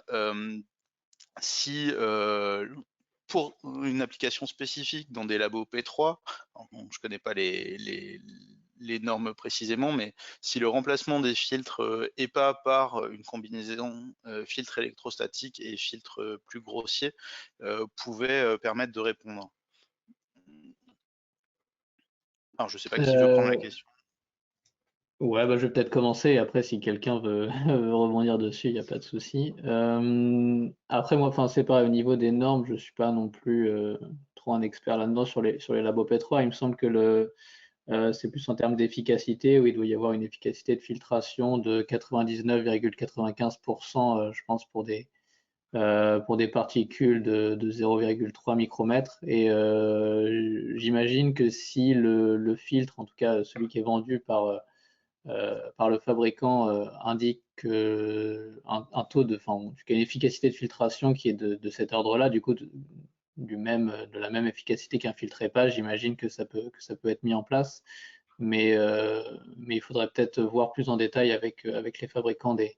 si pour une application spécifique dans des labos P3, je ne connais pas les normes précisément, mais si le remplacement des filtres EPA par une combinaison filtre électrostatique et filtre plus grossier pouvait permettre de répondre. Alors, je ne sais pas qui veut prendre la question. Ouais, je vais peut-être commencer. Et après, si quelqu'un veut, veut rebondir dessus, il n'y a pas de souci. Après, moi, c'est pareil, au niveau des normes, je ne suis pas non plus trop un expert là-dedans sur les labos P3. Il me semble que c'est plus en termes d'efficacité, où il doit y avoir une efficacité de filtration de 99,95%, je pense, pour des particules de 0,3 micromètres. Et j'imagine que si le filtre, en tout cas celui qui est vendu par le fabricant, indique un taux une efficacité de filtration qui est de cet ordre-là, du coup, de la même efficacité qu'un filtre EPA, j'imagine que ça peut être mis en place. Mais il faudrait peut-être voir plus en détail avec les fabricants des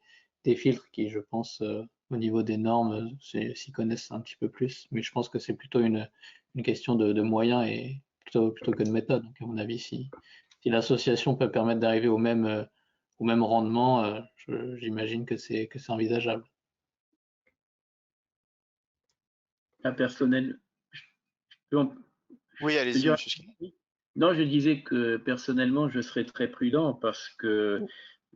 filtres qui, je pense, au niveau des normes, s'y connaissent un petit peu plus. Mais je pense que c'est plutôt une question de moyens et plutôt que de méthode. Donc, à mon avis, si l'association peut permettre d'arriver au même rendement, j'imagine que c'est envisageable. Personnel, oui, allez-y, monsieur Skinner. Non, je disais que personnellement, je serais très prudent parce que,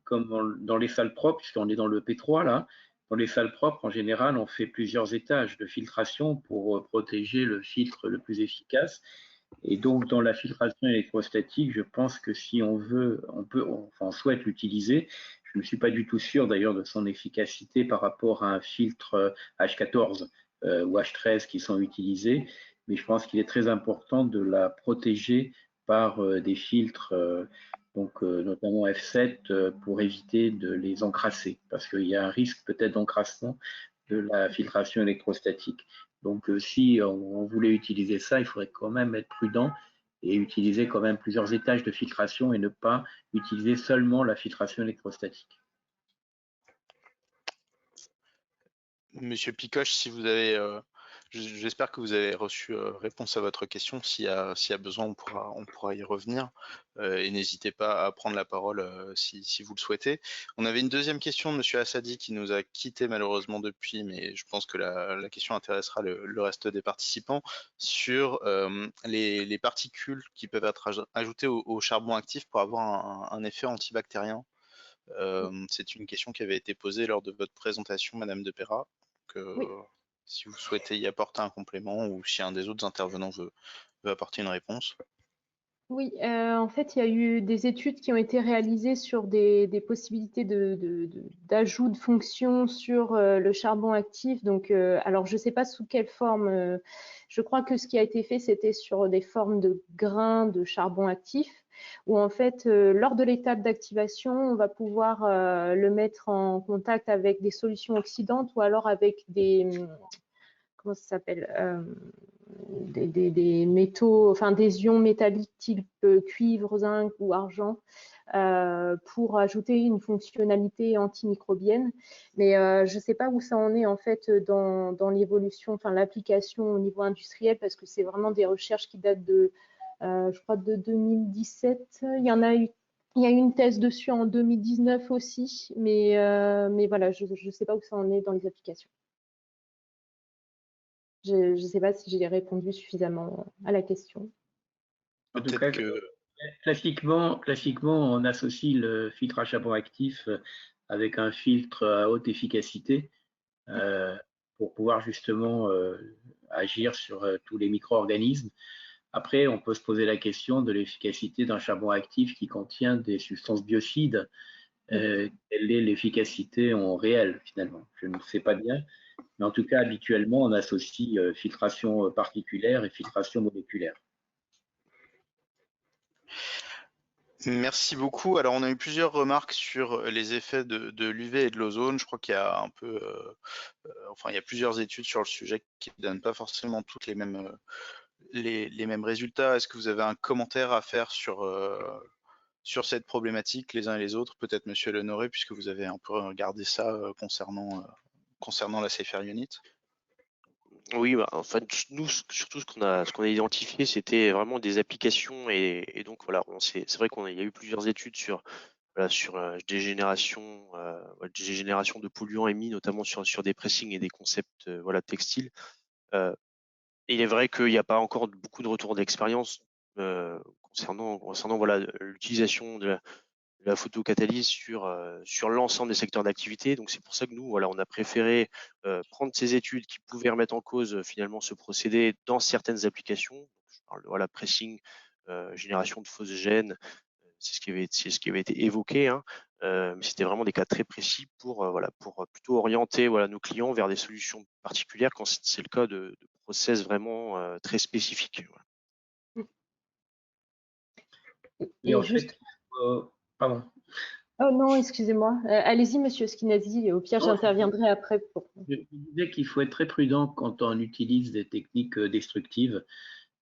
comme dans les salles propres, puisqu'on est dans le P3 là, dans les salles propres, en général, on fait plusieurs étages de filtration pour protéger le filtre le plus efficace. Et donc, dans la filtration électrostatique, je pense que si on souhaite l'utiliser, Je ne suis pas du tout sûr d'ailleurs de son efficacité par rapport à un filtre H14 ou H13 qui sont utilisés, mais je pense qu'il est très important de la protéger par des filtres, notamment F7, pour éviter de les encrasser, parce qu'il y a un risque peut-être d'encrassement de la filtration électrostatique. Donc si on voulait utiliser ça, il faudrait quand même être prudent et utiliser quand même plusieurs étages de filtration et ne pas utiliser seulement la filtration électrostatique. Monsieur Picoche, si vous avez, j'espère que vous avez reçu réponse à votre question. S'il y a besoin, on pourra y revenir. Et n'hésitez pas à prendre la parole si vous le souhaitez. On avait une deuxième question de Monsieur Assadi qui nous a quitté malheureusement depuis, mais je pense que la question intéressera le reste des participants sur les particules qui peuvent être ajoutées au charbon actif pour avoir un effet antibactérien. C'est une question qui avait été posée lors de votre présentation, Madame de Perra. Oui. Si vous souhaitez y apporter un complément ou si un des autres intervenants veut apporter une réponse. Oui, en fait, il y a eu des études qui ont été réalisées sur des possibilités d'ajout de fonctions sur le charbon actif. Donc, alors, je ne sais pas sous quelle forme. Je crois que ce qui a été fait, c'était sur des formes de grains de charbon actif, où en fait, lors de l'étape d'activation, on va pouvoir le mettre en contact avec des solutions oxydantes ou alors avec des, comment ça s'appelle, des métaux, enfin des ions métalliques type cuivre, zinc ou argent, pour ajouter une fonctionnalité antimicrobienne. Mais je ne sais pas où ça en est en fait dans l'évolution, enfin l'application au niveau industriel, parce que c'est vraiment des recherches qui datent de, je crois, de 2017. Il y a eu une thèse dessus en 2019 aussi, mais voilà, je ne sais pas où ça en est dans les applications. Je ne sais pas si j'ai répondu suffisamment à la question. En tout cas, classiquement, on associe le filtre à charbon actif avec un filtre à haute efficacité pour pouvoir justement agir sur tous les micro-organismes. Après, on peut se poser la question de l'efficacité d'un charbon actif qui contient des substances biocides. Quelle est l'efficacité en réel finalement? Je ne sais pas bien. Mais en tout cas, habituellement, on associe filtration particulière et filtration moléculaire. Merci beaucoup. Alors, on a eu plusieurs remarques sur les effets de l'UV et de l'ozone. Je crois qu'il y a un peu, enfin, il y a plusieurs études sur le sujet qui ne donnent pas forcément toutes les mêmes résultats. Est-ce que vous avez un commentaire à faire sur cette problématique, les uns et les autres? Peut-être Monsieur Lenoré, puisque vous avez un peu regardé ça concernant la Safer Unit. Oui, bah, en fait, nous, surtout ce qu'on a identifié, c'était vraiment des applications et donc voilà, c'est vrai qu'il y a eu plusieurs études sur des générations de polluants émis, notamment sur des pressings et des concepts textiles. Il est vrai qu'il n'y a pas encore beaucoup de retours d'expérience concernant l'utilisation de la photocatalyse sur l'ensemble des secteurs d'activité. Donc c'est pour ça que nous, on a préféré prendre ces études qui pouvaient remettre en cause finalement ce procédé dans certaines applications. Je parle de pressing, génération de fausses gènes, c'est ce qui avait été évoqué, hein. Mais c'était vraiment des cas très précis pour plutôt orienter nos clients vers des solutions particulières quand c'est le cas de process vraiment très spécifiques. Et en juste... fait, pardon. Oh non, excusez-moi. Allez-y, Monsieur Schinazi. Au pire, j'interviendrai après. Je disais qu'il faut être très prudent quand on utilise des techniques destructives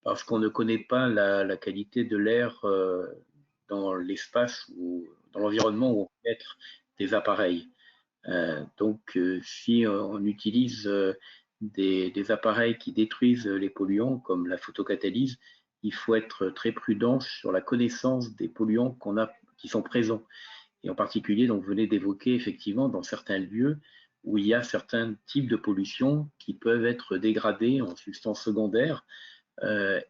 parce qu'on ne connaît pas la qualité de l'air dans l'espace ou dans l'environnement où on peut mettre des appareils. Donc, si on utilise des appareils qui détruisent les polluants, comme la photocatalyse, il faut être très prudent sur la connaissance des polluants qui sont présents. Et en particulier, donc, vous venez d'évoquer effectivement dans certains lieux où il y a certains types de pollution qui peuvent être dégradés en substances secondaires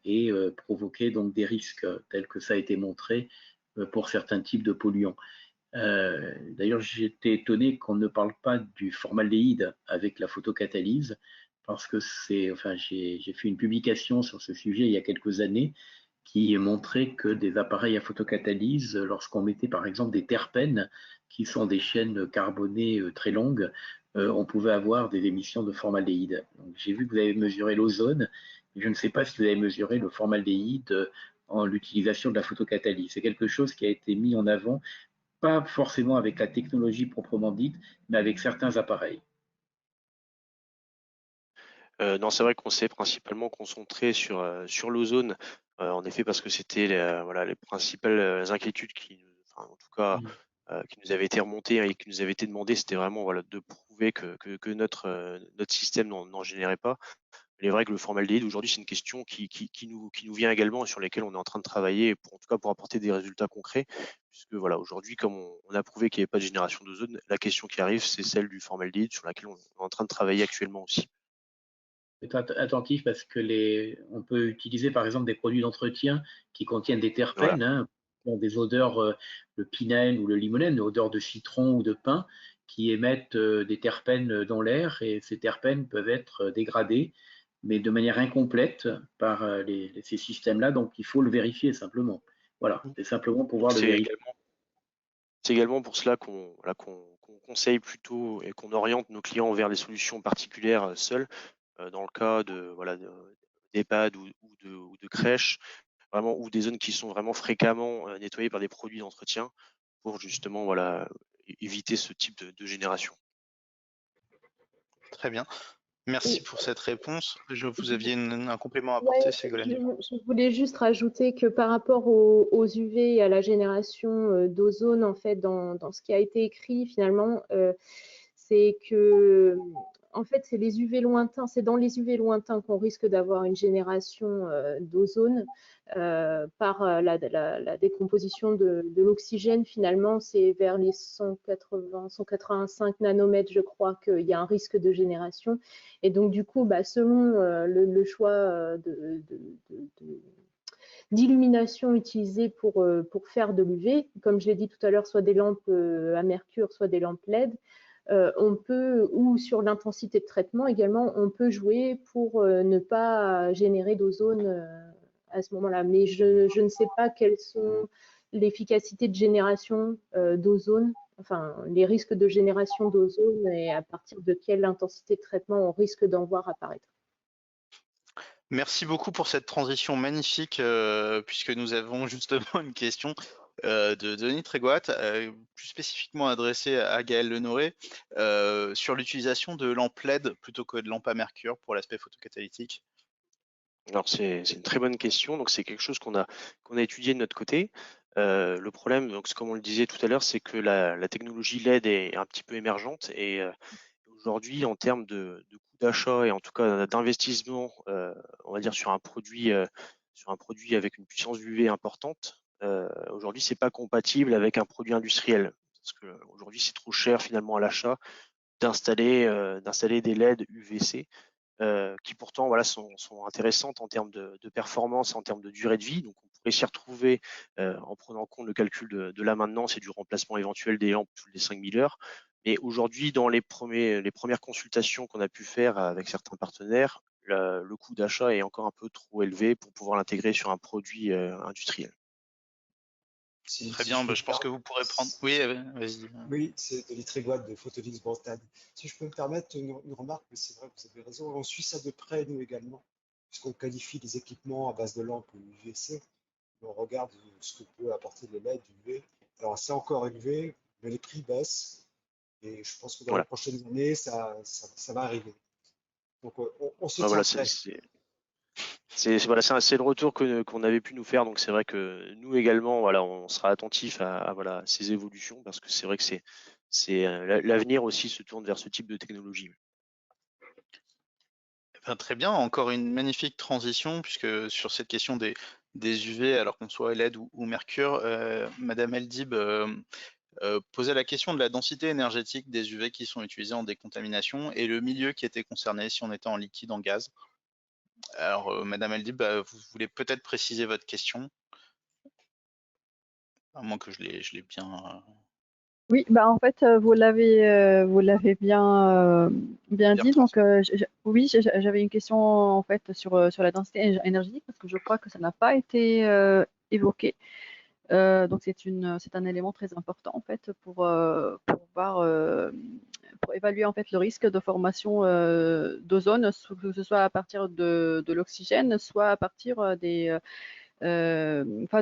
et provoquer donc des risques tels que ça a été montré pour certains types de polluants. D'ailleurs, j'étais étonné qu'on ne parle pas du formaldéhyde avec la photocatalyse parce que j'ai fait une publication sur ce sujet il y a quelques années qui montrait que des appareils à photocatalyse, lorsqu'on mettait par exemple des terpènes, qui sont des chaînes carbonées très longues, on pouvait avoir des émissions de formaldéhyde. J'ai vu que vous avez mesuré l'ozone, mais je ne sais pas si vous avez mesuré le formaldéhyde en l'utilisation de la photocatalyse. C'est quelque chose qui a été mis en avant, pas forcément avec la technologie proprement dite, mais avec certains appareils. Non, c'est vrai qu'on s'est principalement concentré sur l'ozone, en effet, parce que c'était voilà, les principales inquiétudes enfin, en tout cas, qui nous avaient été remontées et qui nous avaient été demandées, c'était vraiment voilà, de prouver que notre système n'en générait pas. Il est vrai que le formaldéhyde, aujourd'hui, c'est une question qui nous vient également et sur lesquelles on est en train de travailler, en tout cas pour apporter des résultats concrets, puisque voilà, aujourd'hui, comme on a prouvé qu'il n'y avait pas de génération d'ozone, la question qui arrive, c'est celle du formaldéhyde, sur laquelle on est en train de travailler actuellement aussi. Être attentif parce que on peut utiliser par exemple des produits d'entretien qui contiennent des Voilà. terpènes, hein, des odeurs, le pinène ou le limonène, odeurs de citron ou de pin, qui émettent des terpènes dans l'air et ces terpènes peuvent être dégradés, mais de manière incomplète par ces systèmes-là, donc il faut le vérifier simplement. Voilà, c'est simplement pouvoir le C'est vérifier. également pour cela voilà, qu'on conseille plutôt et qu'on oriente nos clients vers des solutions particulières seules, dans le cas voilà, d'EHPAD ou de crèches, vraiment, ou des zones qui sont vraiment fréquemment nettoyées par des produits d'entretien pour justement voilà, éviter ce type de génération. Très bien. Merci Et pour cette réponse. Vous je, aviez un complément à ouais, apporter, Ségolène? je voulais juste rajouter que par rapport aux UV et à la génération d'ozone, en fait, dans ce qui a été écrit finalement, c'est que en fait, c'est les UV lointains, c'est dans les UV lointains qu'on risque d'avoir une génération d'ozone par la décomposition de l'oxygène. Finalement, c'est vers les 180, 185 nanomètres, je crois, qu'il y a un risque de génération. Et donc, du coup, selon le choix d'illumination utilisée pour faire de l'UV, comme je l'ai dit tout à l'heure, soit des lampes à mercure, soit des lampes LED, on peut, ou sur l'intensité de traitement également, on peut jouer pour ne pas générer d'ozone à ce moment-là. Mais je ne sais pas quelles sont l'efficacité de génération d'ozone, enfin les risques de génération d'ozone et à partir de quelle intensité de traitement on risque d'en voir apparaître. Merci beaucoup pour cette transition magnifique, puisque nous avons justement une question de Denis Trégoat, plus spécifiquement adressée à Gaël Lenoré, sur l'utilisation de lampes LED plutôt que de lampes à mercure pour l'aspect photocatalytique. Alors c'est une très bonne question. Donc c'est quelque chose qu'on a étudié de notre côté. Le problème, donc comme on le disait tout à l'heure, c'est que la technologie LED est un petit peu émergente et aujourd'hui, en termes de coût d'achat et en tout cas d'investissement, on va dire sur un produit avec une puissance UV importante, aujourd'hui c'est pas compatible avec un produit industriel parce que aujourd'hui c'est trop cher finalement à l'achat d'installer des LED UVC. Qui pourtant voilà, sont intéressantes en termes de performance, en termes de durée de vie. Donc on pourrait s'y retrouver en prenant en compte le calcul de la maintenance et du remplacement éventuel des lampes toutes les 5000 heures. Mais aujourd'hui, dans les premières consultations qu'on a pu faire avec certains partenaires, le coût d'achat est encore un peu trop élevé pour pouvoir l'intégrer sur un produit industriel. Très bien, je pense que vous pourrez prendre. Oui, vas-y. Oui, c'est Denis Trégoat de Photolix Bretagne. Si je peux me permettre une remarque, mais c'est vrai, vous avez raison, on suit ça de près, nous également, puisqu'on qualifie les équipements à base de lampes UVC. On regarde ce que peut apporter les LED UV. Alors, c'est encore élevé, mais les prix baissent. Et je pense que dans les Voilà. prochaines années, ça va arriver. Donc, on se Ouais, tient voilà, prêt. voilà, c'est le retour qu'on avait pu nous faire. Donc c'est vrai que nous également, voilà, on sera attentif à voilà, ces évolutions parce que c'est vrai que l'avenir aussi se tourne vers ce type de technologie. Très bien, encore une magnifique transition, puisque sur cette question des UV, alors qu'on soit LED ou mercure, Madame Eldib posait la question de la densité énergétique des UV qui sont utilisés en décontamination et le milieu qui était concerné si on était en liquide, en gaz. Alors, Madame Eldib, vous voulez peut-être préciser votre question, à moins que je l'ai bien. Oui, bah en fait, vous l'avez bien dit. Donc, oui, j'avais une question en fait sur la densité énergétique parce que je crois que ça n'a pas été évoqué. Donc, c'est un élément très important en fait pour voir, pour évaluer en fait le risque de formation d'ozone, que ce soit à partir de l'oxygène, soit à partir enfin,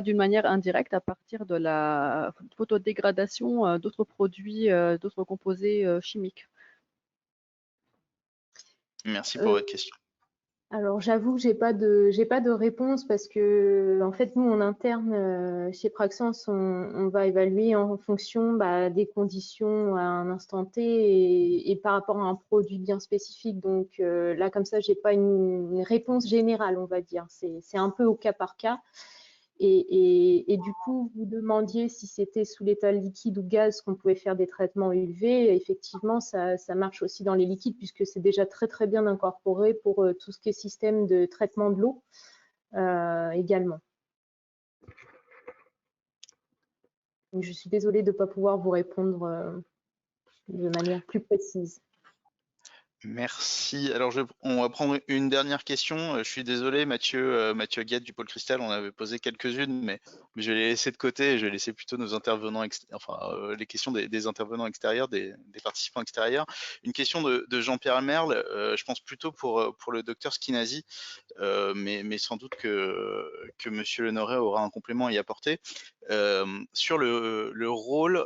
d'une manière indirecte à partir de la photodégradation d'autres produits, d'autres composés chimiques. Merci pour votre question. Alors j'avoue que j'ai pas de réponse parce que en fait nous en interne chez Praxens on va évaluer en fonction des conditions à un instant T et par rapport à un produit bien spécifique. Donc là comme ça j'ai pas une réponse générale on va dire. C'est un peu au cas par cas. Et du coup, vous demandiez si c'était sous l'état liquide ou gaz qu'on pouvait faire des traitements UV. Effectivement, ça marche aussi dans les liquides puisque c'est déjà très très bien incorporé pour tout ce qui est système de traitement de l'eau également. Donc, je suis désolée de ne pas pouvoir vous répondre de manière plus précise. Merci. Alors, on va prendre une dernière question. Je suis désolé, Mathieu Guette du Pôle Cristal, on avait posé quelques-unes, mais je vais les laisser de côté et je vais laisser plutôt nos intervenants, les questions des intervenants extérieurs, des participants extérieurs. Une question de Jean-Pierre Merle, je pense plutôt pour le docteur Skinazi, mais sans doute que Monsieur Lenoret aura un complément à y apporter. Sur le rôle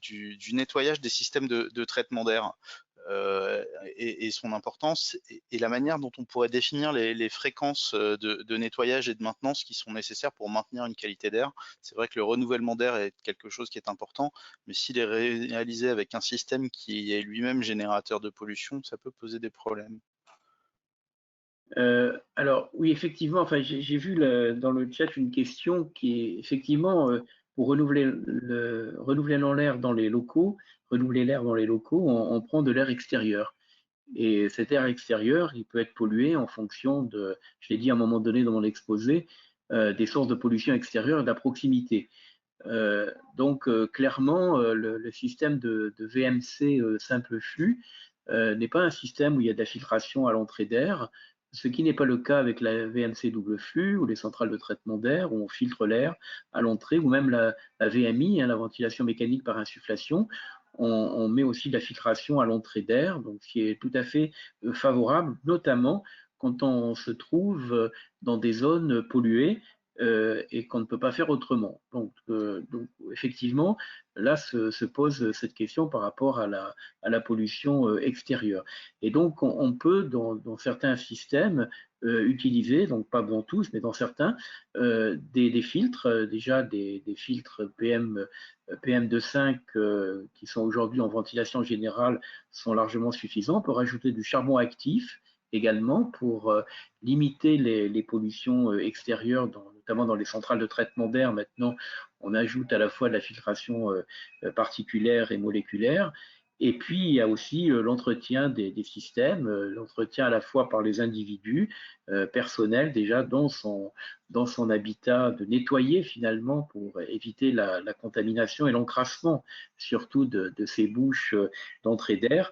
du nettoyage des systèmes de traitement d'air. Et son importance et la manière dont on pourrait définir les fréquences de nettoyage et de maintenance qui sont nécessaires pour maintenir une qualité d'air. C'est vrai que le renouvellement d'air est quelque chose qui est important, mais s'il est réalisé avec un système qui est lui-même générateur de pollution, ça peut poser des problèmes. Alors oui, effectivement, enfin, j'ai vu dans le chat une question qui est effectivement pour renouveler l'air dans les locaux, on prend de l'air extérieur. Et cet air extérieur, il peut être pollué en fonction de, je l'ai dit à un moment donné dans mon exposé, des sources de pollution extérieure et de la proximité. Donc clairement, le système de VMC simple flux n'est pas un système où il y a de la filtration à l'entrée d'air, ce qui n'est pas le cas avec la VMC double flux ou les centrales de traitement d'air où on filtre l'air à l'entrée, ou même la VMI, la ventilation mécanique par insufflation. On met aussi de la filtration à l'entrée d'air, donc ce qui est tout à fait favorable, notamment quand on se trouve dans des zones polluées et qu'on ne peut pas faire autrement. Donc effectivement, là se pose cette question par rapport à la pollution extérieure. Et donc, on peut, dans certains systèmes, utiliser, donc pas dans tous, mais dans certains, des filtres, déjà des filtres PM2,5 qui sont aujourd'hui en ventilation générale sont largement suffisants. On peut rajouter du charbon actif également pour limiter les pollutions extérieures, notamment dans les centrales de traitement d'air. Maintenant, on ajoute à la fois de la filtration particulière et moléculaire. Et puis, il y a aussi l'entretien des systèmes, l'entretien à la fois par les individus personnels déjà dans son habitat, de nettoyer finalement pour éviter la contamination et l'encrassement surtout de ces bouches d'entrée d'air.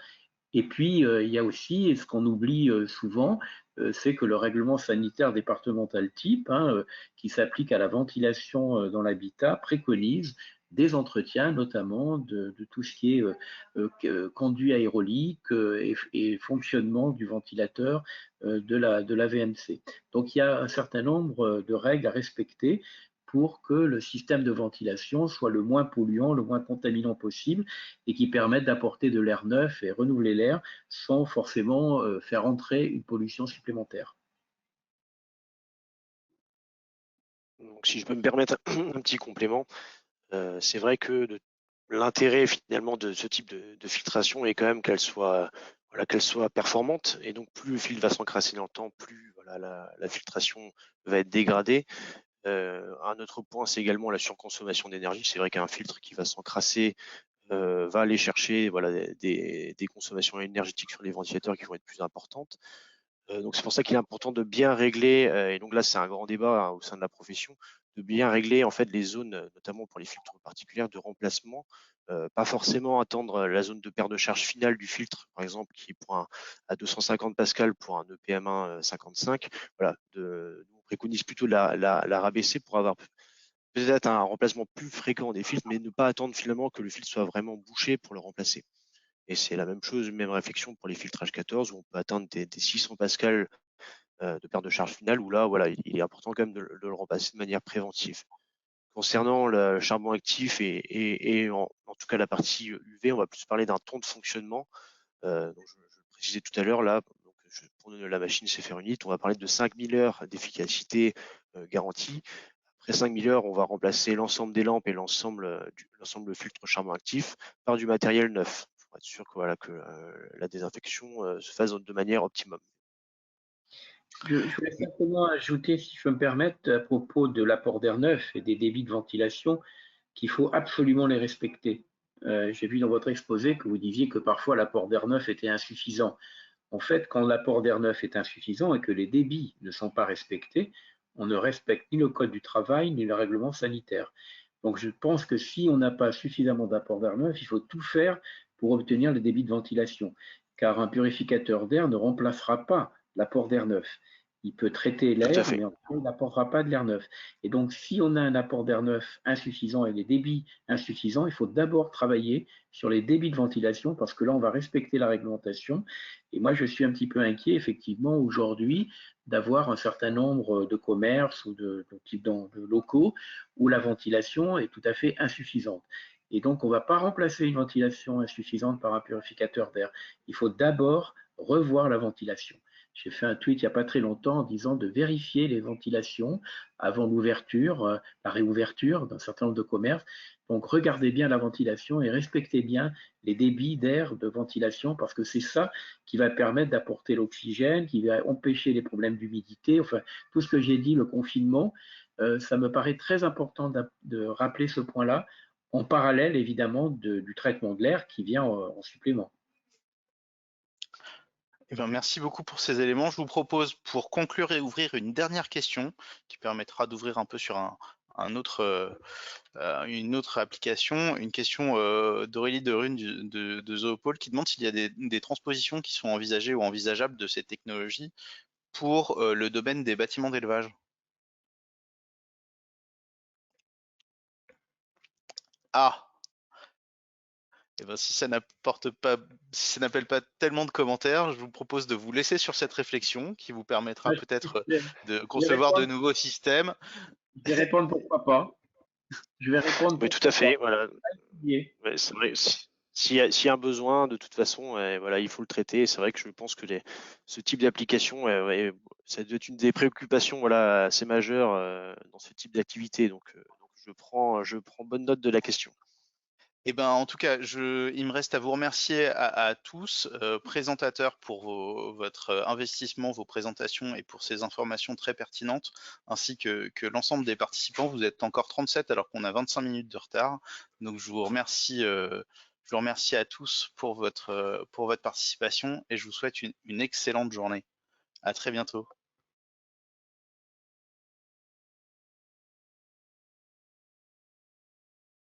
Et puis, il y a aussi, ce qu'on oublie souvent, c'est que le règlement sanitaire départemental type, qui s'applique à la ventilation dans l'habitat, préconise des entretiens, notamment de tout ce qui est conduit aérolique et fonctionnement du ventilateur de la VMC. Donc, il y a un certain nombre de règles à respecter pour que le système de ventilation soit le moins polluant, le moins contaminant possible et qui permette d'apporter de l'air neuf et renouveler l'air sans forcément faire entrer une pollution supplémentaire. Donc, si je peux me permettre un petit complément, c'est vrai que l'intérêt finalement de ce type de filtration est quand même qu'elle soit performante, et donc plus le filtre va s'encrasser dans le temps, plus la filtration va être dégradée. Un autre point, c'est également la surconsommation d'énergie. C'est vrai qu'un filtre qui va s'encrasser va aller chercher des consommations énergétiques sur les ventilateurs qui vont être plus importantes. Donc c'est pour ça qu'il est important de bien régler, et donc là c'est un grand débat au sein de la profession, bien régler en fait les zones, notamment pour les filtres particuliers de remplacement. Pas forcément attendre la zone de perte de charge finale du filtre, par exemple, qui est à 250 pascal pour un EPM1 55. Voilà, on préconise plutôt de la rabaisser pour avoir peut-être un remplacement plus fréquent des filtres, mais ne pas attendre finalement que le filtre soit vraiment bouché pour le remplacer. Et c'est la même chose, même réflexion pour les filtres H14 où on peut atteindre des 600 pascal de perte de charge finale, où là, voilà, il est important quand même de le remplacer de manière préventive. Concernant le charbon actif et en tout cas la partie UV, on va plus parler d'un temps de fonctionnement. Donc je le précisais tout à l'heure, là, donc pour la machine CFR Unit, on va parler de 5000 heures d'efficacité garantie. Après 5000 heures, on va remplacer l'ensemble des lampes et l'ensemble de filtre charbon actif par du matériel neuf, pour être sûr que, voilà, que la désinfection se fasse de manière optimum. Je voulais simplement ajouter, si je peux me permettre, à propos de l'apport d'air neuf et des débits de ventilation, qu'il faut absolument les respecter. J'ai vu dans votre exposé que vous disiez que parfois l'apport d'air neuf était insuffisant. En fait, quand l'apport d'air neuf est insuffisant et que les débits ne sont pas respectés, on ne respecte ni le code du travail ni le règlement sanitaire. Donc je pense que si on n'a pas suffisamment d'apport d'air neuf, il faut tout faire pour obtenir les débits de ventilation, car un purificateur d'air ne remplacera pas l'apport d'air neuf. Il peut traiter l'air, mais il n'apportera pas de l'air neuf. Et donc, si on a un apport d'air neuf insuffisant et des débits insuffisants, il faut d'abord travailler sur les débits de ventilation, parce que là, on va respecter la réglementation. Et moi, je suis un petit peu inquiet, effectivement, aujourd'hui, d'avoir un certain nombre de commerces ou de locaux où la ventilation est tout à fait insuffisante. Et donc, on ne va pas remplacer une ventilation insuffisante par un purificateur d'air. Il faut d'abord revoir la ventilation. J'ai fait un tweet il n'y a pas très longtemps en disant de vérifier les ventilations avant l'ouverture, la réouverture d'un certain nombre de commerces. Donc, regardez bien la ventilation et respectez bien les débits d'air de ventilation, parce que c'est ça qui va permettre d'apporter l'oxygène, qui va empêcher les problèmes d'humidité. Enfin, tout ce que j'ai dit, le confinement, ça me paraît très important de rappeler ce point-là, en parallèle évidemment du traitement de l'air qui vient en supplément. Eh bien, merci beaucoup pour ces éléments. Je vous propose, pour conclure et ouvrir, une dernière question qui permettra d'ouvrir un peu sur une autre application. Une question d'Aurélie Derune de Zoopole qui demande s'il y a des transpositions qui sont envisagées ou envisageables de ces technologies pour le domaine des bâtiments d'élevage. Ah! Eh ben, si ça n'appelle pas tellement de commentaires, je vous propose de vous laisser sur cette réflexion qui vous permettra peut-être de concevoir de nouveaux systèmes. Je vais répondre pourquoi pas. Je vais répondre. Oui, tout à fait. Voilà. Ouais, c'est vrai. S'il y a un besoin, de toute façon, voilà, il faut le traiter. C'est vrai que je pense que ce type d'application, ça doit être une des préoccupations, voilà, assez majeures dans ce type d'activité. Donc je prends bonne note de la question. Eh ben, en tout cas, il me reste à vous remercier à tous, présentateurs, pour votre investissement, vos présentations et pour ces informations très pertinentes, ainsi que l'ensemble des participants. Vous êtes encore 37 alors qu'on a 25 minutes de retard. Donc je vous remercie à tous pour votre participation et je vous souhaite une excellente journée. À très bientôt.